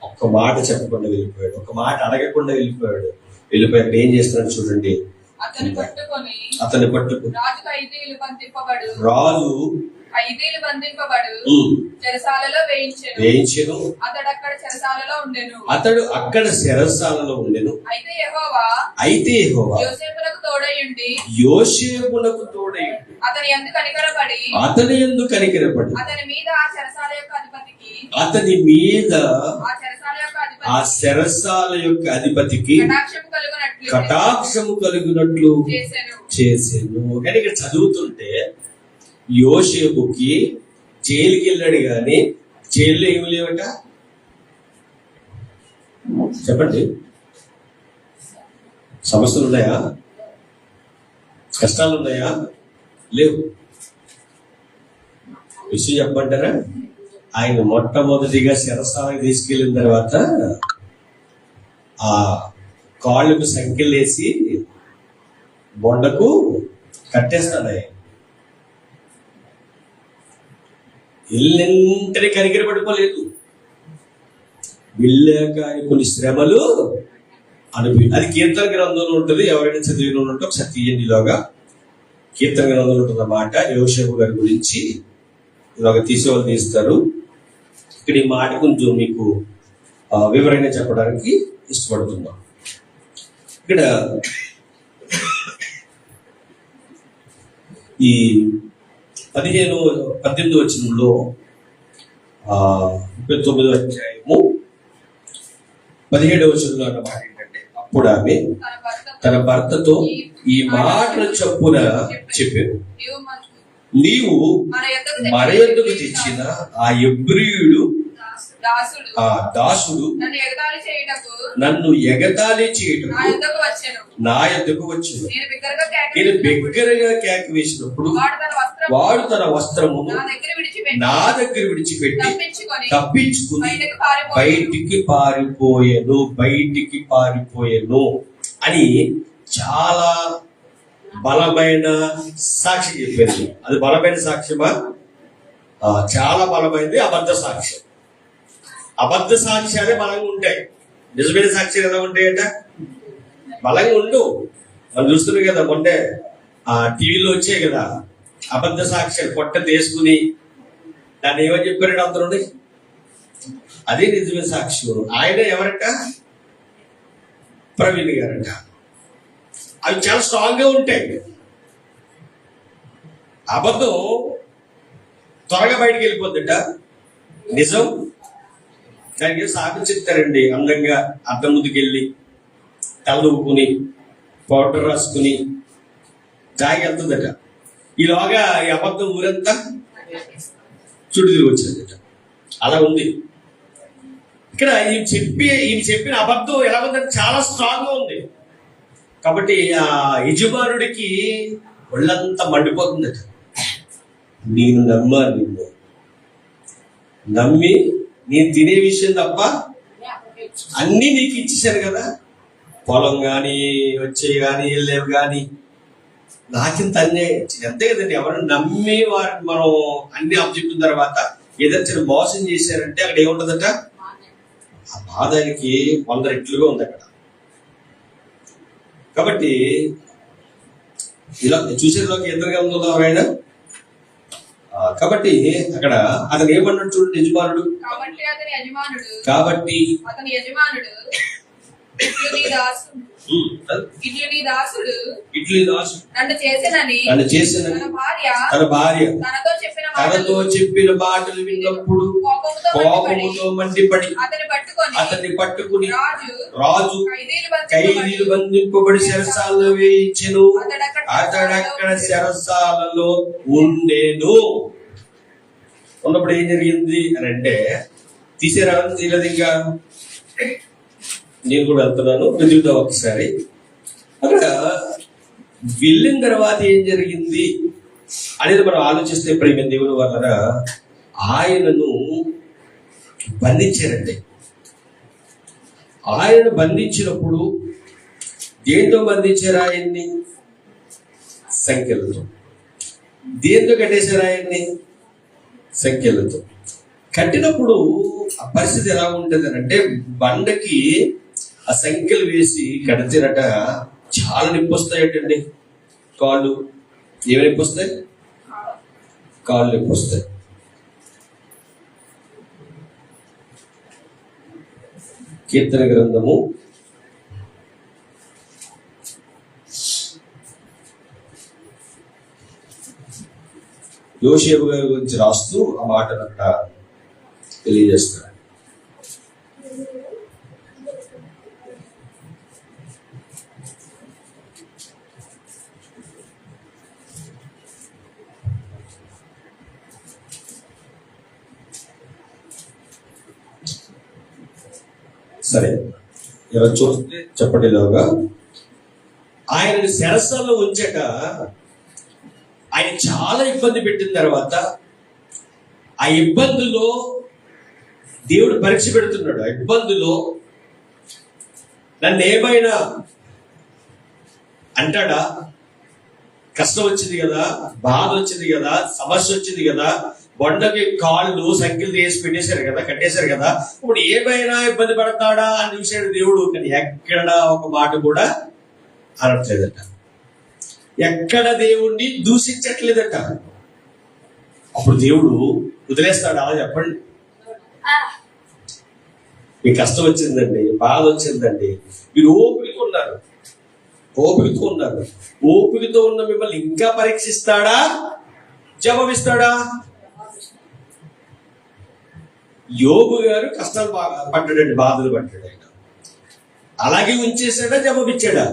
ఒక్క మాట చెప్పకుండా వెళ్ళిపోయాడు, ఒక మాట అడగకుండా వెళ్ళిపోయాడు. వెళ్ళిపోయాడు ఏం చేస్తున్నాడు చూడండి. అతన్ని పట్టుకొని రాజు 5 ఏళ్ళు బంధింపబడు, రాజు 5 ఏళ్ళు బంధింపబడు, చెరసాలలో వేయించెను. అతడు అక్కడ చెరసాలలో ఉండెను. అయితే యెహోవా యోసేపునకు తోడై ఉండి అతని యందు కనికరపడి అతని మీద ఆ చెరసాల యొక్క అధిపతికి కటాక్షము కలుగునట్లు చేసాను. కానీ ఇక్కడ చదువుతుంటే యోసేపుకి జైలుకి వెళ్ళాడు, కానీ జైల్లో ఏమి లేవట చెప్పండి. సమస్యలు ఉన్నాయా? కష్టాలు ఉన్నాయా? లేవు. విషయం చెప్పంటారా? ఆయన మొట్టమొదటిగా శిరస్సాలకు తీసుకెళ్ళిన తర్వాత ఆ కాళ్ళకు సంఖ్యలు వేసి బొండకు కట్టేస్తాడు. ఆయన వెళ్ళింటనే కనికర పడిపోలేదు. వెళ్ళాక ఆయన కొన్ని శ్రమలు అది కీర్తన గ్రంథంలో ఉంటుంది. ఎవరైనా చదివిన ఉంటే ఒకసారి తీయండిలోగా. కీర్తన గ్రంథంలో ఉంటుంది అన్నమాట. యోసేపు గారి గురించి ఇలాగ తీసేవాళ్ళు తీస్తారు. ఇక్కడ ఈ మాట కొంచెం మీకు వివరంగా చెప్పడానికి ఇష్టపడుతున్నాం. ఇక్కడ ఈ 18వ వచనంలో 39వ అధ్యాయము 17వ వచనంలో అన్న మాట ఏంటంటే, అప్పుడు ఆమె తన భర్తతో ఈ మాటలు చొప్పున చెప్పాను, నీవు మన యొద్దకు తెచ్చిన ఆ ఎబ్రీయుడు దాసుడు నన్ను ఎగతాళి చేయటకు నా యొద్దకు వచ్చెను. నేను బిగ్గరగా కేక వేసినప్పుడు వాడు తన వస్త్రమును నా దగ్గర విడిచిపెట్టి తప్పించుకుని బయటికి పారిపోయెను అని చాలా బలమైన సాక్షి చెప్పారు. అది బలమైన సాక్ష్యమా? చాలా బలమైనది. అబద్ధ సాక్ష్యం. అబద్ధ సాక్ష్యాలే బలంగా ఉంటాయి. నిజమైన సాక్ష్యాలు ఎలా ఉంటాయట? బలంగా ఉండు. మనం చూస్తున్నాం కదా, మొన్నే టీవీలో వచ్చాయి కదా అబద్ధ సాక్ష్యాలు. పొట్ట తీసుకుని దాన్ని ఏమని చెప్పారంటే అందరూ అదే నిజమైన సాక్ష్యం. ఆయన ఎవరట? ప్రవీణ్ గారట. అవి చాలా స్ట్రాంగ్ గా ఉంటాయి. అబద్ధం త్వరగా బయటికి వెళ్ళిపోద్దట. నిజం దానికి సాకు చెప్తారండి. అందంగా అద్దం ముందుకెళ్ళి తలదువ్వుకుని పౌడర్ రాసుకుని జాగి వెళ్తుందట. ఈలోగా ఈ అబద్ధం ఊరంతా చుట్టూ తిరిగి వచ్చేదట. అలా ఉంది. ఇక్కడ ఈయన చెప్పిన అబద్ధం ఎలా ఉందంటే చాలా స్ట్రాంగ్ గా ఉంది. కాబట్టి ఆ యజమానుడికి ఒళ్ళంతా మండిపోతుందట. నేను నమ్మాను, నిన్ను నమ్మి నేను తినే విషయం తప్ప అన్నీ నీకు ఇచ్చేసాను కదా, పొలం కానీ వచ్చేవి కానీ వెళ్ళేవి కానీ, నాకింత అన్యాయం అంతే కదండి. ఎవరైనా నమ్మి వారిని మనం అన్ని అప్పచెప్పిన తర్వాత ఏదైనా మోసం చేశారంటే అక్కడ ఏముంటదట, ఆ బాధ ఆయనకి 100 రెట్లుగా ఉంది అక్కడ. కాబట్టి ఇలా చూసేలోకి ఎదురుగా ఉందో ఆయన. కాబట్టి అక్కడ అతను ఏమన్నాడు చూడండి, యజమానుడు కాబట్టి అతని యజమానుడు ఇడ్లీ దాసుడు నన్ను చేసినని తన భార్య తనతో చెప్పిన మాటలు విన్నప్పుడు కోపముతో మండిపడి అతన్ని పట్టుకుని రాజు ఖైదీలు బంధింపబడి చెరసాలలో వేయించెను. అతడక్కడ చెరసాలలో ఉండేను. ఉన్నప్పుడు ఏం జరిగింది అని అంటే, తీసేరా తీయలేదు. ఇంకా నేను కూడా వెళ్తున్నాను, వెతుకుతాం ఒకసారి. అక్కడ వెళ్ళిన తర్వాత ఏం జరిగింది అనేది మనం ఆలోచిస్తే ప్రేమ దేవుని వలన ఆయనను బంధించారండి. ఆయనను బంధించినప్పుడు దేంతో బంధించారు ఆయన్ని? సంఖ్యలతో. దేంతో కట్టేశారు ఆయన్ని? సంఖ్యలతో. కట్టినప్పుడు ఆ పరిస్థితి ఎలా ఉంటుంది అంటే, బండకి ఆ సంఖ్యలు వేసి కడితేనట చాలా నొప్పి వస్తాయటండి. కాళ్ళు ఏమి నొప్పి వస్తాయి? కాళ్ళు నొప్పి వస్తాయి. కీర్తన గ్రంథము 'యోషేపు గారి గురించి రాస్తూ ఆ మాటను అక్కడ తెలియజేస్తున్నాడు. సరే, ఎవరు చూస్తే చెప్పటిలోగా ఆయనని శరస్సులో ఉంచట ఆయన చాలా ఇబ్బంది పెట్టిన తర్వాత ఆ ఇబ్బందులో దేవుడు పరీక్ష పెడుతున్నాడు. ఆ ఇబ్బందులో నన్ను ఏమైనా అంటాడా? కష్టం వచ్చింది కదా, బాధ వచ్చింది కదా, సమస్య వచ్చింది కదా, బొండకి కాళ్ళు సంఖ్యలు వేసి పెట్టేశారు కదా, కట్టేశారు కదా, ఇప్పుడు ఏమైనా ఇబ్బంది పడతాడా అని చూసాడు దేవుడు. కానీ ఎక్కడ ఒక మాట కూడా అనట్లేదట, ఎక్కడ దేవుణ్ణి దూషించట్లేదట. అప్పుడు దేవుడు వదిలేస్తాడా? చెప్పండి. మీకు కష్టం వచ్చిందండి, బాధ వచ్చిందండి, మీరు ఓపికతో ఉన్నారు, ఓపికతో ఉన్న మిమ్మల్ని ఇంకా పరీక్షిస్తాడా? జవాబిస్తాడా? యోబు గారు కష్టాలు పడ్డాడండి, బాధలు పడ్డాడు. ఆయన అలాగే ఉంచేసాడా? జవాబిచ్చాడా?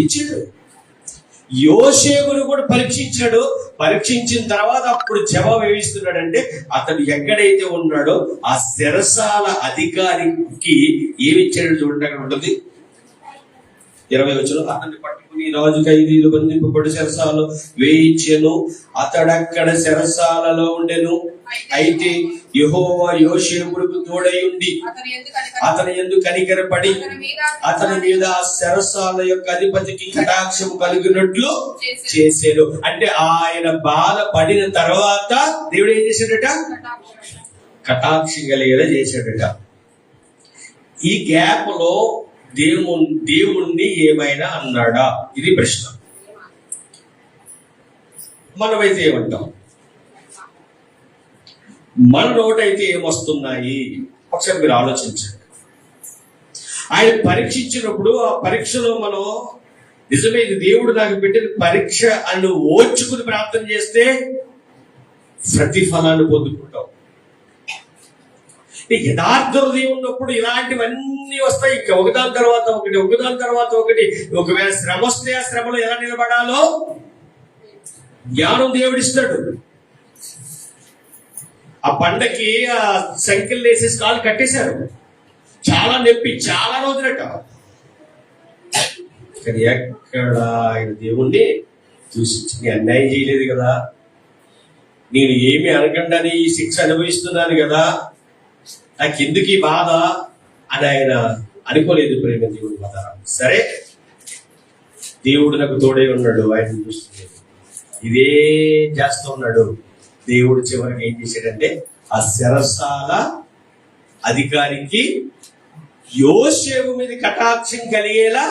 ఇచ్చాడు. యోసేపును కూడా పరీక్షించాడు. పరీక్షించిన తర్వాత అప్పుడు జవాబు ఏమిస్తున్నాడంటే, అతడు ఎక్కడైతే ఉన్నాడో ఆ చెరసాల అధికారికి ఏమిచ్చాడు చూడండి. అక్కడ ఉంటుంది 20 వచనం. అతన్ని పట్టుకుని రాజు ఖైదీలు బంధింపబడి చెరసాలలో వేయించెను. అతడక్కడ చెరసాలలో ఉండెను. అయితే యెహోవా యోసేపుకు తోడై ఉండి అతని యందు కనికరపడి అతని మీద చెరసాల యొక్క అధిపతికి కటాక్షము కలిగినట్లు చేశాడు. అంటే ఆయన బాధ పడిన తర్వాత దేవుడు ఏం చేశాడట? కటాక్షం కలిగేలా చేశాడట. ఈ గ్యాప్ లో దేవుణ్ణి ఏమైనా అన్నాడా? ఇది ప్రశ్న. మనమైతే ఏమంటాం? మన నోటైతే ఏమొస్తున్నాయి? ఒకసారి మీరు ఆలోచించండి. ఆయన పరీక్షించినప్పుడు ఆ పరీక్షలో మనం నిజమే ఇది దేవుడు నాకు పెట్టిన పరీక్ష అని ఓర్చుకుని ప్రార్థన చేస్తే ప్రతిఫలాన్ని పొందుకుంటాం. యథార్థ హృదయం ఉన్నప్పుడు ఇలాంటివన్నీ వస్తాయి. ఇంకా ఒకదాని తర్వాత ఒకటి. ఒకవేళ శ్రమ వస్తే ఆ శ్రమలో ఎలా నిలబడాలో జ్ఞానం దేవుడిస్తాడు. ఆ పండకి ఆ సంఖ్యలు వేసేసి కాళ్ళు కట్టేశారు. చాలా నొప్పి, చాలా రోజులట. కానీ ఎక్కడ ఆయన దేవుణ్ణి దూషించి అన్యాయం చేయలేదు కదా, నేను ఏమి అనకుండానే ఈ శిక్ష అనుభవిస్తున్నాను కదా, నాకు ఎందుకు ఈ బాధ అని ఆయన అనుకోలేదు. ప్రేమ దేవుడు బాధ. సరే, దేవుడు నాకు తోడే ఉన్నాడు, ఆయన చూస్తున్నాడు, ఇదే చేస్తూ ఉన్నాడు. దేవుడు చివరికి ఏం చేశాడంటే ఆ చెరసాల అధికారికి యోసేపు మీద కటాక్షం కలిగేలా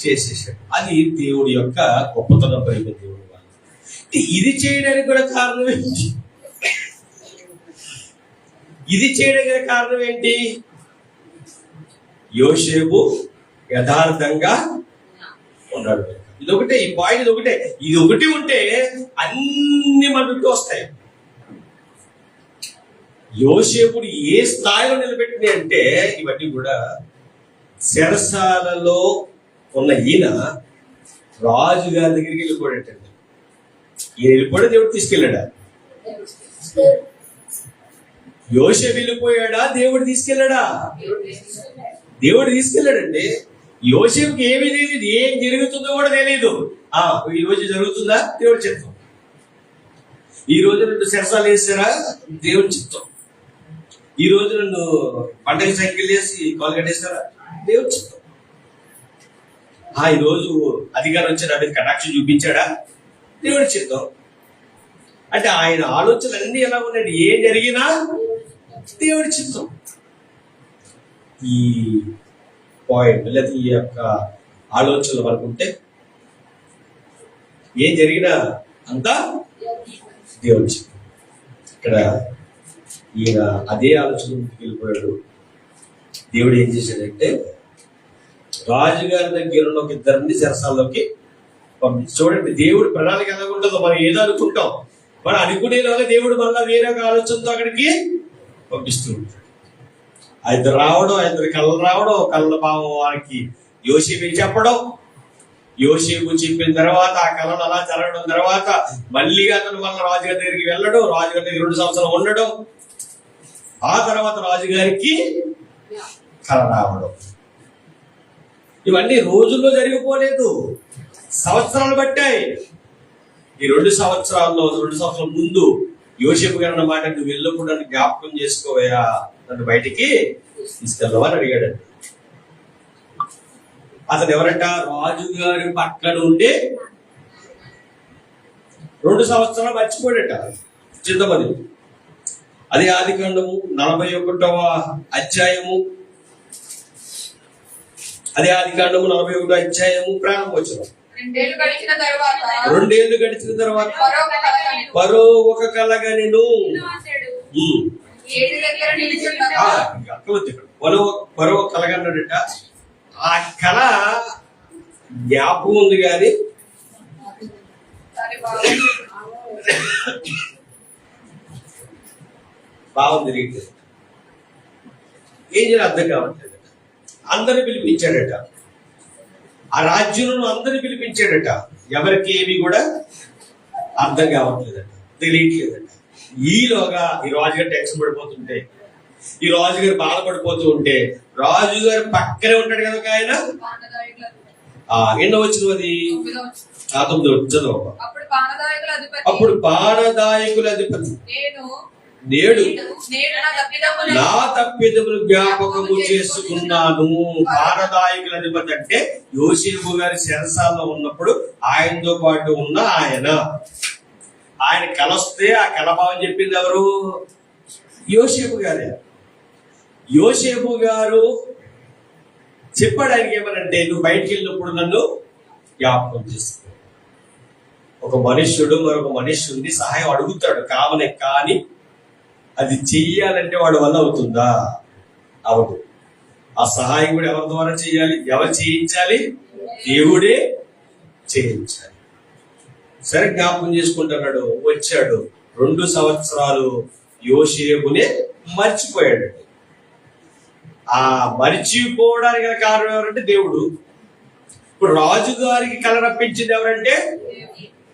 చేసేసాడు. అది దేవుడి యొక్క గొప్పతనం. ప్రేమ దేవుడు వాళ్ళు ఇది చేయడానికి కూడా కారణం ఏంటి? ఇది చేయడానికి కారణం ఏంటి? యోసేపు యథార్థంగా ఉన్నాడు. ఇది ఒకటే, ఈ పాయింట్ ఇది ఒకటే. ఇది ఒకటి ఉంటే అన్ని మనకు వస్తాయి. యోసేపుడు ఏ స్థాయిలో నిలబెట్టినాయి అంటే ఇవన్నీ కూడా చెరసాలలో ఉన్న ఈయన రాజు గారి దగ్గరికి వెళ్ళిపోయాడండి. ఈయన వెళ్ళిపోయాడా, దేవుడు తీసుకెళ్ళాడా? యోసేపు వెళ్ళిపోయాడా, దేవుడు తీసుకెళ్ళాడా? దేవుడు తీసుకెళ్ళాడండి. యోసేపుకి ఏమీ తెలియదు, ఏం జరుగుతుందో కూడా తెలియదు. ఈ రోజు జరుగుతుందా, దేవుడి చిత్తం. ఈ రోజు నన్ను చెరసాలు వేసారా, దేవుడి చిత్తం. ఈ రోజు నన్ను పంటకి సైకిల్ వేసి కాలు కట్టేస్తారా, దేవుడి చిత్తం. ఈ రోజు అధికారం వచ్చి నా మీద కటాక్షం చూపించాడా, దేవుడి చిత్తం. అంటే ఆయన ఆలోచనలు అన్ని ఎలా ఉన్నాయి, ఏం జరిగినా దేవుడి చిత్తం. ఈ పాయింట్ లేదా ఈ యొక్క ఆలోచనలు మనకు ఉంటే ఏం జరిగినా అంతా దేవుడి చిత్తం. ఇక్కడ ఈయన అదే ఆలోచన వెళ్ళిపోయాడు. దేవుడు ఏం చేశాడంటే రాజుగారి దగ్గర ఉన్న ఒక ఇద్దరిని చెరసాల్లోకి పంపించి, చూడండి దేవుడు ప్రణాళిక ఎలా ఉంటుందో. మనం ఏదో అనుకుంటాం, మనం అనుకునేలాగా దేవుడు మళ్ళా వేరే ఒక ఆలోచనతో అక్కడికి పంపిస్తూ ఉంటాడు. ఇద్దరు రావడం, ఇద్దరు కళ్ళు రావడం, కళ్ళ భావం వారికి యోసేపు చెప్పడం, యోసేపు చెప్పిన తర్వాత ఆ కళలు అలా జరగడం తర్వాత మళ్ళీ అతను మళ్ళీ రాజుగారి దగ్గరికి వెళ్ళడం, రాజుగారి దగ్గర 2 సంవత్సరాలు ఉండడం, ఆ తర్వాత రాజుగారికి కళ రావడం. ఇవన్నీ రోజుల్లో జరిగిపోలేదు, సంవత్సరాలు పట్టాయి. ఈ 2 సంవత్సరాల్లో 2 సంవత్సరాల ముందు యోసేపు గారు అన్నమాట, నువ్వు వెళ్ళప్పుడు నన్ను జ్ఞాపకం చేసుకోవయా, నన్ను బయటికి తీసుకెళ్ళవా అని అడిగాడండి. అతను ఎవరంట, రాజుగారి పక్కన ఉండే 2 సంవత్సరాలు మర్చిపోయాడట. చింతమది అదే ఆదికాండము 41వ అధ్యాయము, అదే ఆదికాండము 41వ అధ్యాయము ప్రారంభోత్సవం. 2 ఏళ్ళు గడిచిన తర్వాత పరో ఒక కలగనెను. పరో కలగన్నాడట. ఆ కళ జ్ఞాపకం ఉంది కానీ భావం తిరిగిట్లేదు. ఏం చేయాలి అర్థం కావట్లేదు. అందరిని పిలిపించాడట, ఆ రాజ్యంలో అందరిని పిలిపించాడట. ఎవరికి ఏమి కూడా అర్థం కావట్లేదట, తెలియట్లేదట. ఈలోగా ఈ రాజుగారు టెన్షన్ పడిపోతుంటే, ఈ రాజుగారు బాధపడిపోతూ ఉంటే, రాజుగారు పక్కనే ఉంటాడు కనుక ఆయన ఎన్నో వచ్చిన అది 9వ చదువు. అప్పుడు పానదాయకుల అధిపతి నేడు నా తప్పిదములు జ్ఞాపకము చేసుకున్నాను. పానదాయకుల అధిపతి అంటే యోసేపు గారి చెరసాల్లో ఉన్నప్పుడు ఆయనతో పాటు ఉన్న ఆయన కలొస్తే ఆ కలభావం చెప్పింది ఎవరు? యోసేపు గారే. యోసేపు గారు చెప్పాడు ఆయనకి ఏమనంటే, నువ్వు బయటికి వెళ్ళినప్పుడు నన్ను జ్ఞాపకం చేసుకో. ఒక మనుష్యుడు మరొక మనుష్యుడిని సహాయం అడుగుతాడు కావనే, కానీ అది చెయ్యాలంటే వాడి వల్ల అవుతుందా? అవదు. ఆ సహాయం కూడా ఎవరి ద్వారా చేయాలి? ఎవరు చేయించాలి? దేవుడే చేయించాలి. సరే, జ్ఞాపకం చేసుకుంటున్నాడు. వచ్చాడు 2 సంవత్సరాలు యోసేపునే మర్చిపోయాడు. ఆ మర్చిపోవడానికి గల కారణం ఎవరంటే దేవుడు. ఇప్పుడు రాజుగారికి కల రప్పించింది ఎవరంటే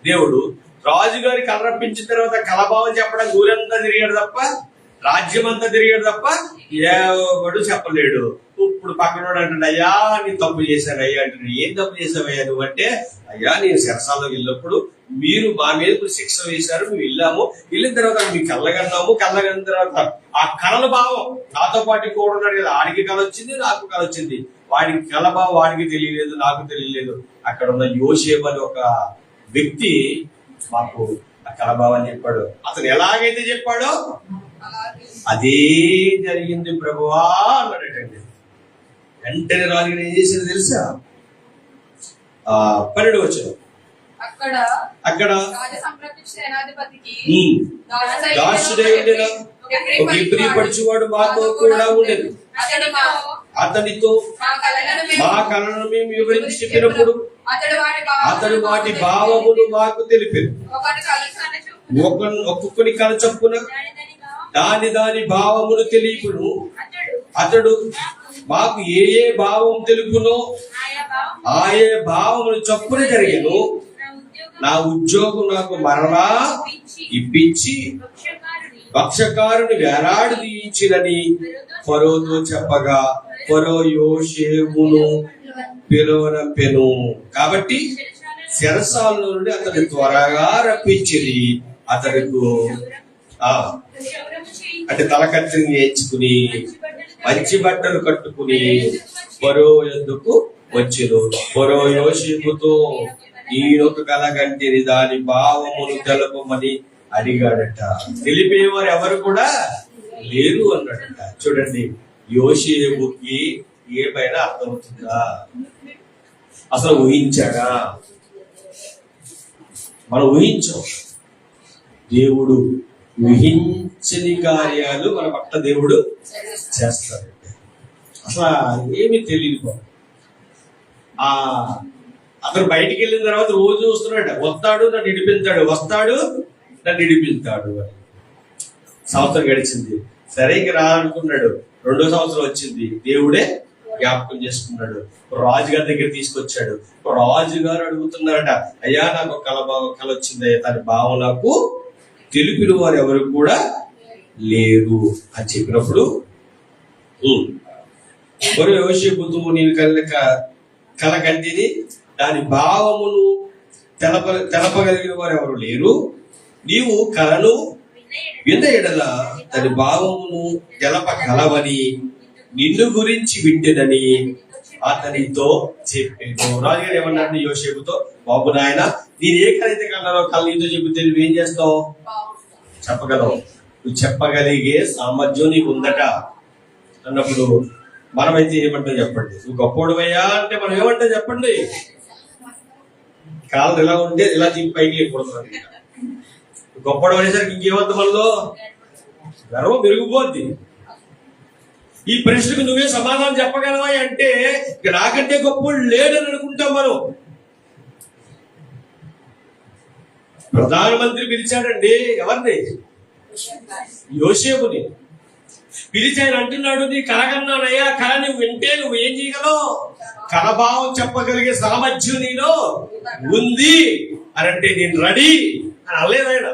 దేవుడు. రాజుగారి కల రప్పించిన తర్వాత కలభావం చెప్పడం ఊరంతా తిరిగాడు తప్ప, రాజ్యం అంతా తిరిగాడు తప్ప ఎవడు చెప్పలేడు. ఇప్పుడు పక్కనోడు అంటాడు, అయ్యా నేను తప్పు చేశాను అయ్యా అంటాడు. ఏం తప్పు చేసావయ్యా నువ్వు అంటే, అయ్యా నేను శరసాలకు వెళ్ళినప్పుడు మీరు మా మీద ఇప్పుడు శిక్ష వేశారు, మేము వెళ్ళాము, వెళ్ళిన తర్వాత మీకు కళ్ళగన్నాము, కళ్ళగన్న తర్వాత ఆ కళల భావం నాతో పాటు కూడా ఉన్నాడు కదా, ఆడికి కళ వచ్చింది, నాకు కళ వచ్చింది. వాడికి కళ భావం వాడికి తెలియలేదు, నాకు తెలియలేదు. అక్కడ ఉన్న యోసేపు అని ఒక వ్యక్తి మాకు ఆ కళభావాన్ని చెప్పాడు. అతను ఎలాగైతే చెప్పాడో అదే జరిగింది ప్రభువా అన్నాడటండి. వెంటనే రాజుగారు ఏం చేశారు తెలుసా? 12 వచ్చారు. అక్కడ దాసుడైన ఒక ఇబ్రీ పడుచువాడు మాతో కూడా ఉండేది. అతనితో మా కళను మేము వివరించి చెప్పినప్పుడు అతడు వాటి భావములు మాకు తెలిపారు. ఒక్కొక్కడి కళ చొప్పున దాని భావములు తెలియకును. అతడు మాకు ఏ భావం తెలుపునో ఆయే భావములు చొప్పున జరిగను. నా ఉద్యోగం నాకు మరలా ఇప్పించి భక్ష్యకారుని వేలాడదీయించినని ఫరోతో చెప్పగా ఫరో యోసేపును పిలువనంపెను. కాబట్టి చెరసాల నుండి అతని త్వరగా రప్పించింది. అతడికు అంటే తలకత్తిని నేర్చుకుని మంచి బట్టలు కట్టుకుని ఫరో యొద్దకు వచ్చెను. ఫరో యోసేపుతో ఈయనొక కలగంటిని దాని భావమును తెలపమని అడిగాడట. తెలిపేవారు ఎవరు కూడా లేరు అన్నాడట. చూడండి, యోసేపుకి ఏమైనా అర్థమవుతుందా? అసలు ఊహించాడా? మనం ఊహించాం. దేవుడు ఊహించని కార్యాలు మన పట్ల దేవుడు చేస్తాడండి. అసలు ఏమీ తెలియదు. అతను బయటికి వెళ్ళిన తర్వాత రోజు చూస్తున్నాడు, వస్తాడు నన్ను ఇడిపిస్తాడు, వస్తాడు నన్ను ఇడిపిస్తాడు అని. సంవత్సరం గడిచింది, సరే ఇంక రానుకున్నాడు. 2వ సంవత్సరం వచ్చింది, దేవుడే జ్ఞాపకం చేసుకున్నాడు. రాజుగారి దగ్గర తీసుకొచ్చాడు. రాజుగారు అడుగుతున్నారట, అయ్యా నాకు కళ వచ్చింది, తన భావం నాకు తెలిపిన వారు ఎవరు కూడా లేరు అని చెప్పినప్పుడు యోసేపుతో నేను కళ కంటిని దాని భావమును తెలపగలిగిన వారు ఎవరు లేరు. నీవు కళను విన్న ఎడల దాని భావమును తెలపగలవని నిన్ను గురించి వింటేనని అతనితో చెప్పాను. రాజుగారు ఏమన్నాడు యోసేపుతో, బాబు నాయన నేను ఏ కళ అయితే కన్నారో కళ నీతో చెబితే నువ్వేం చేస్తావు? చెప్పగలవు. నువ్వు చెప్పగలిగే సామర్థ్యం నీకు ఉందట అన్నప్పుడు మనమైతే ఏమంటాం చెప్పండి? నువ్వు గొప్పోడువయ్యా అంటే మనం ఏమంటాం చెప్పండి? కాళ్ళు ఇలా ఉంటే ఇలా తిప్పి పైకి లేకపోతున్నాను. గొప్పడు అనేసరికి ఇంకేమవుతుంది? మనలో గర్వం పెరిగిపోద్ది. ఈ ప్రశ్నకు నువ్వే సమాధానం చెప్పగలవా అంటే నాకంటే గొప్పడు లేడని అనుకుంటాం మనం. ప్రధానమంత్రి పిలిచాడండి ఎవరిని? యోసేపుని పిలిచి ఆయన అంటున్నాడు, నీ కలగన్నానయ్యా, కళ నువ్వు వింటే నువ్వు ఏం చేయగలవు? కలభావం చెప్పగలిగే సామర్థ్యం నీలో ఉంది అని అంటే నేను రెడీ అని అనలేదు ఆయన.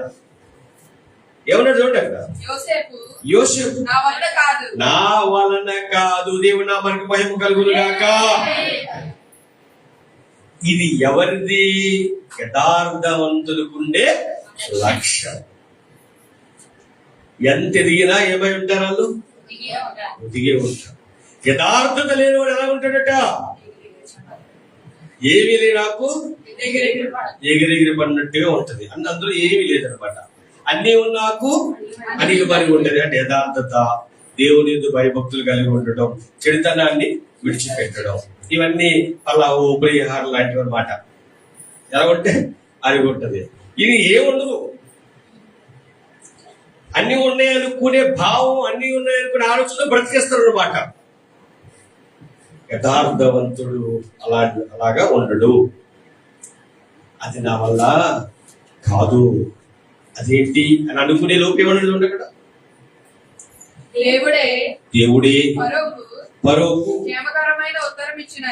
ఏమన్నాడు చూడండి అక్కడ, యోసేపు నా వలన కాదు, దేవుడు నా మనకి భయం కలుగును గాక. ఇది ఎవరిది? యథార్థవంతులకుండే లక్ష్యం. ఎంత ఎదిగినా ఏమై ఉంటారు వాళ్ళు? దిగే ఉంటారు. యథార్థత లేని వాడు ఎలా ఉంటాడట? ఏమీ లేదు, నాకు ఎగిరెగిరి పడినట్టుగా ఉంటది. అందులో ఏమీ లేదనమాట. అన్ని నాకు అడిగి పని ఉంటది. అంటే యథార్థత, దేవుని భయభక్తులు కలిగి ఉండటం, చెడుతనాన్ని విడిచిపెట్టడం, ఇవన్నీ అలా ఉపరిహారం లాంటివి అనమాట. ఎలా ఉంటే అది ఉంటది. ఇది ఏముండదు. అన్ని ఉన్నాయనుకునే భావం, అన్ని ఉన్నాయనుకునే ఆలోచన బ్రతికేస్తారు అనమాట. యథార్థవంతుడు అలాగా ఉండడు. అది నా వల్ల కాదు, అదేంటి అని అనుకునే లోపు ఏమన్నది ఉంది అక్కడ? దేవుడే ఫరోకు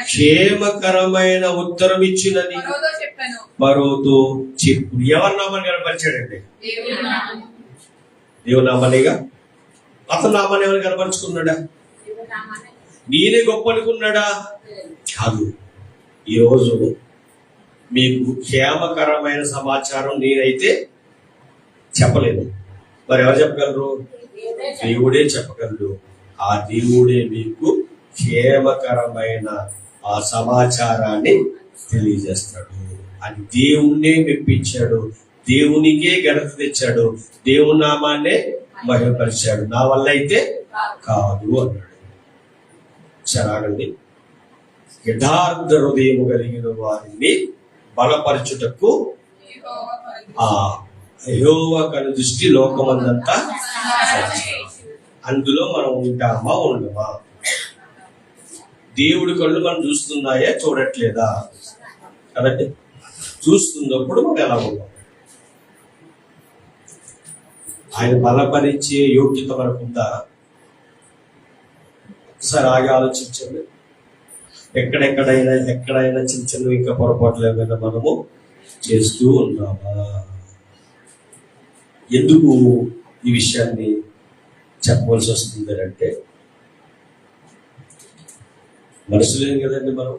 క్షేమకరమైన ఉత్తరం ఇచ్చినని ఫరోతో చెప్పు. ఎవరి నామాన్ని కనపరిచాడండి? దేవుని నామాన్నిగా. అతని నామాన్ని ఎవరు కనపరుచుకున్నాడా? నేనే గొప్ప అనుకున్నాడా? కాదు. ఈరోజు మీకు క్షేమకరమైన సమాచారం నేనైతే చెప్పలేను. మరి ఎవరు చెప్పగలరు? దేవుడే చెప్పగలరు. ఆ దేవుడే మీకు క్షేమకరమైన ఆ సమాచారాన్ని తెలియజేస్తాడు. అది దేవుణ్ణే మెప్పించాడు, దేవునికే ఘనత తెచ్చాడు, దేవుని నామాన్నే మహిమపరిచాడు. నా వల్ల అయితే కాదు అన్నాడు. చరాగండి. యథార్థ హృదయము కలిగిన వారిని బలపరచుటకు ఆ యెహోవా కను దృష్టి లోకమందంతా అందులో మనం ఉంటామా ఉండమా? దేవుడి కళ్ళు మనం చూస్తున్నాయా చూడట్లేదా? కదండి. చూస్తున్నప్పుడు మనం ఎలా ఉన్నాం? ఆయన బలపరిచే యోగ్యత మనకుందా? ఒకసారి ఆగి ఆలోచించండి. ఎక్కడైనా చిన్న చిన్న ఇంకా పొరపాట్లు ఏమైనా మనము చేస్తూ ఉన్నామా? ఎందుకు ఈ విషయాన్ని చెప్పవలసి వస్తుంది అంటే, మనుషులేం కదండి, మనం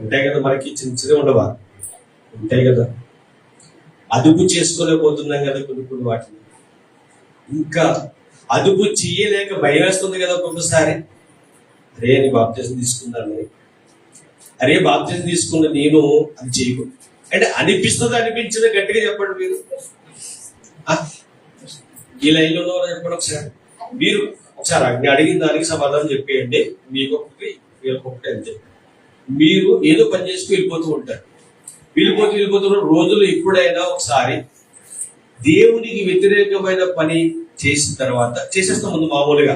ఉంటాయి కదా, మనకి చిన్న చిన్న ఉండవా? ఉంటాయి కదా. అదుపు చేసుకోలేకపోతున్నాం కదా కొన్ని వాటిని. ఇంకా అదుపు చేయలేక భయం వేస్తుంది కదా ఒక్కొక్కసారి. అరే నీ బాప్తిజం తీసుకున్నాను, అరే బాప్తిజం తీసుకున్న నేను అది చేయకు అంటే అనిపిస్తుంది. అనిపించింది గట్టిగా చెప్పండి మీరు. ఈ లైన్లో చెప్పండి ఒకసారి. మీరు ఒకసారి అడిగిన దానికి సమాధానం చెప్పేయండి. మీకొకటి వీళ్ళకొకటి అంతే. మీరు ఏదో పని చేసుకు వెళ్ళిపోతూ ఉంటారు. వెళ్ళిపోతున్న రోజులు ఎప్పుడైనా ఒకసారి దేవునికి వ్యతిరేకమైన పని చేసిన తర్వాత చేసేస్తాం ముందు మామూలుగా.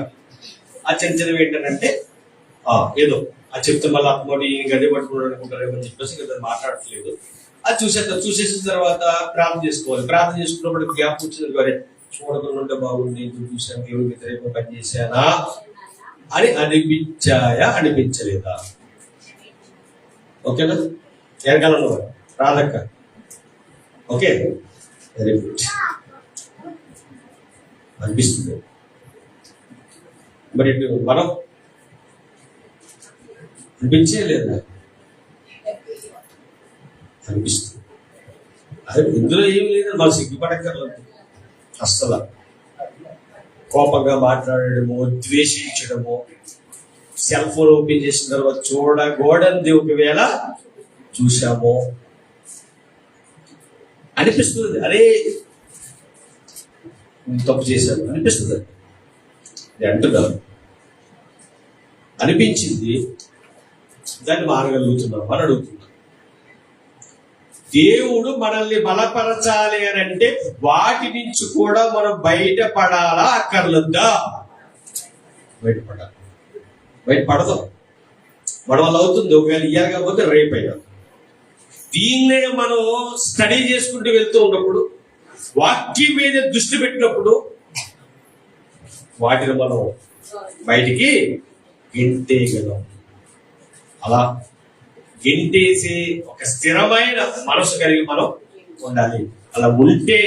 ఆ చిన్న చిన్నవి ఏంటంటే ఏదో అది చెప్తే మళ్ళీ అమ్మడి ఈయన గడ్డి పట్టుకున్నాడు అనుకుంటారేమని చెప్పేసి కదా మాట్లాడట్లేదు. అది చూసేసిన తర్వాత ప్రార్థన చేసుకోవాలి. ప్రార్థన చేసుకున్నప్పుడు గ్యాప్ వచ్చింది కానీ చూడకుండా ఉంటే బాగుంది, చూసాను దేవుడికి వ్యతిరేకంగా పని చేశానా అని అనిపించలేదా? ఓకేనా? వెనకాల ఉన్నవారు రాదక్క. Okay, very good. అనిపిస్తుంది. మరి మనం అనిపించేలేదా? అనిపిస్తుంది. అదే ఇందులో ఏం లేదని మనం సిగ్గుపడక్కర్లేదు. అస్సలు కోపంగా మాట్లాడడము, ద్వేషించడము, సెల్ ఫోన్ ఓపెన్ చేసిన తర్వాత గోడని ఒకవేళ చూసాము అనిపిస్తుంది. అరే తప్పు చేశాను అనిపిస్తుంది. అంటున్నారు అనిపించింది, దాన్ని మారగలుగుతున్నాం అని అడుగుతున్నాం. దేవుడు మనల్ని బలపరచాలి అని అంటే వాటి నుంచి కూడా మనం బయటపడాలా అక్కర్లేదా? బయటపడదాం. మన వల్ల అవుతుంది. ఒకవేళ ఇయ్యాలి కాకపోతే రేపు అయ్యాం. దీన్నే మనం స్టడీ చేసుకుంటూ వెళ్తూ ఉన్నప్పుడు, వాక్యం మీద దృష్టి పెట్టినప్పుడు వాటిని మనం బయటికి గెంటేయగలం. అలా గెంటేసి ఒక స్థిరమైన మనసు కలిగి మనం ఉండాలి. అలా ఉంటే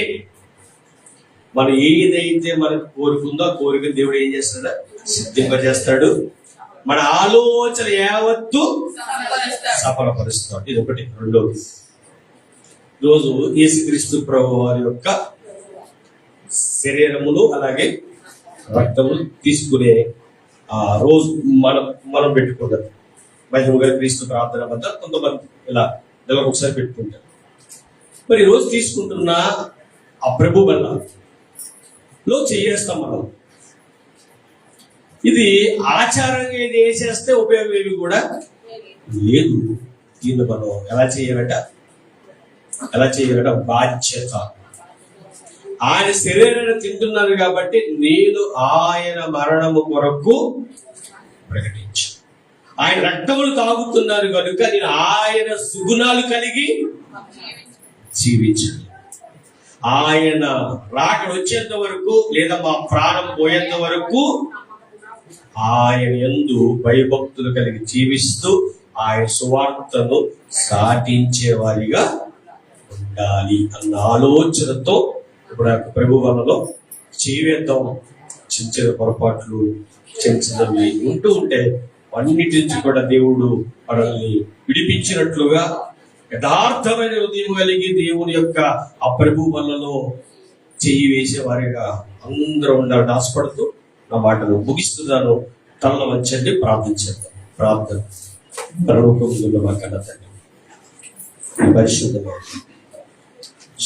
మనం ఏదైతే మనకు కోరుకుందో ఆ కోరిక దేవుడు ఏం చేస్తాడు? సిద్ధింపజేస్తాడు. మన ఆలోచన యావత్తు సఫలపరుస్తాడు. ఇది ఒకటి. రెండోది, రోజు యేసుక్రీస్తు ప్రభు వారి యొక్క శరీరములు అలాగే రక్తములు తీసుకునే రోజు మనం పెట్టుకుంటాం. మహిమగల క్రీస్తు ప్రార్థన వద్ద కొంతమంది ఇలా నెలకు ఒకసారి పెట్టుకుంటారు. మరి రోజు తీసుకుంటున్న ఆ ప్రభు బలలో చేయేస్తాం మనం. ఇది ఆచారంగా ఇది వేసేస్తే ఉపయోగం ఏమి కూడా లేదు. దీన్ని మనం ఎలా చేయాలట బాధ్యత. ఆయన శరీరాన్ని తింటున్నారు కాబట్టి నేను ఆయన మరణము కొరకు ప్రకటించు. ఆయన రక్తములు తాగుతున్నారు కనుక నేను ఆయన సుగుణాలు కలిగి జీవించాలి. ఆయన రాకడ వచ్చేంత వరకు లేదా మా ప్రాణం పోయేంత వరకు ఆయన యందు భయభక్తులు కలిగి జీవిస్తూ ఆయన సువార్తను సాటించే వారిగా ఉండాలి అన్న ఆలోచనతో ఇప్పుడు ప్రభు వలలో చేవేద్దాం. చిన్న చిన్న పొరపాట్లు చిన్న చిన్నవి ఉంటూ ఉంటే అన్నిటి నుంచి కూడా దేవుడు మనల్ని విడిపించినట్లుగా యథార్థమైన హృదయం కలిగి దేవుని యొక్క ఆ ప్రభు వల్లలో చెయ్యి వేసే వారిగా అందరూ ఉండాలని ఆశపడుతూ నా మాటను ముగిస్తున్నాను. తల్ల వంచండి, ప్రార్థించేద్దాం. ప్రార్థన. పరలోకములో మా కన్న తండ్రి, ఈ పరిశుద్ధమైన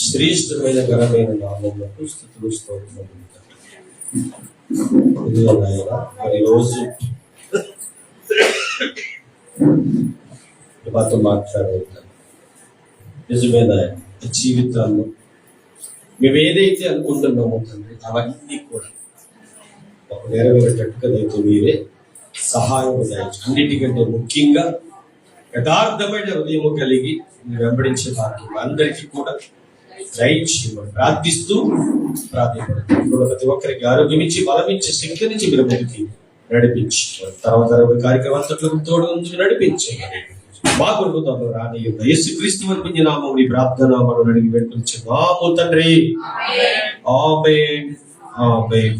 శ్రేష్టమైన ఘనమైన నామములకు స్తుతులు స్తోత్రములు. ఇదిగో నాయనా, మరి రోజు మాతో మాట్లాడవుతాను. నిజమైన జీవితాల్లో మేము ఏదైతే అనుకుంటున్నామో తండ్రి, అవన్నీ కూడా ఒక నెరవేరేటట్టుగా దయతో మీరే సహాయం దయచు. అన్నిటికంటే ముఖ్యంగా యథార్థమైన హృదయం కలిగి వెంబడించే భాగ్యం అందరికీ కూడా దయచేయమని ప్రార్థిస్తూ ప్రార్థిస్తున్నాను. ప్రతి ఒక్కరికి ఆరోగ్యం ఇచ్చి, బలం ఇచ్చి, శక్తి నుంచి మీరు ముందుకి నడిపించి తర్వాత కార్యక్రమం అంతట్లో తోడు నుంచి నడిపించేయమని మా కొరకు రాని యేసుక్రీస్తు వారి నామమున ఈ ప్రార్థన మనం అడిగి వేడుకొనిచున్నాము తండ్రి. ఆమేన్, ఆమేన్.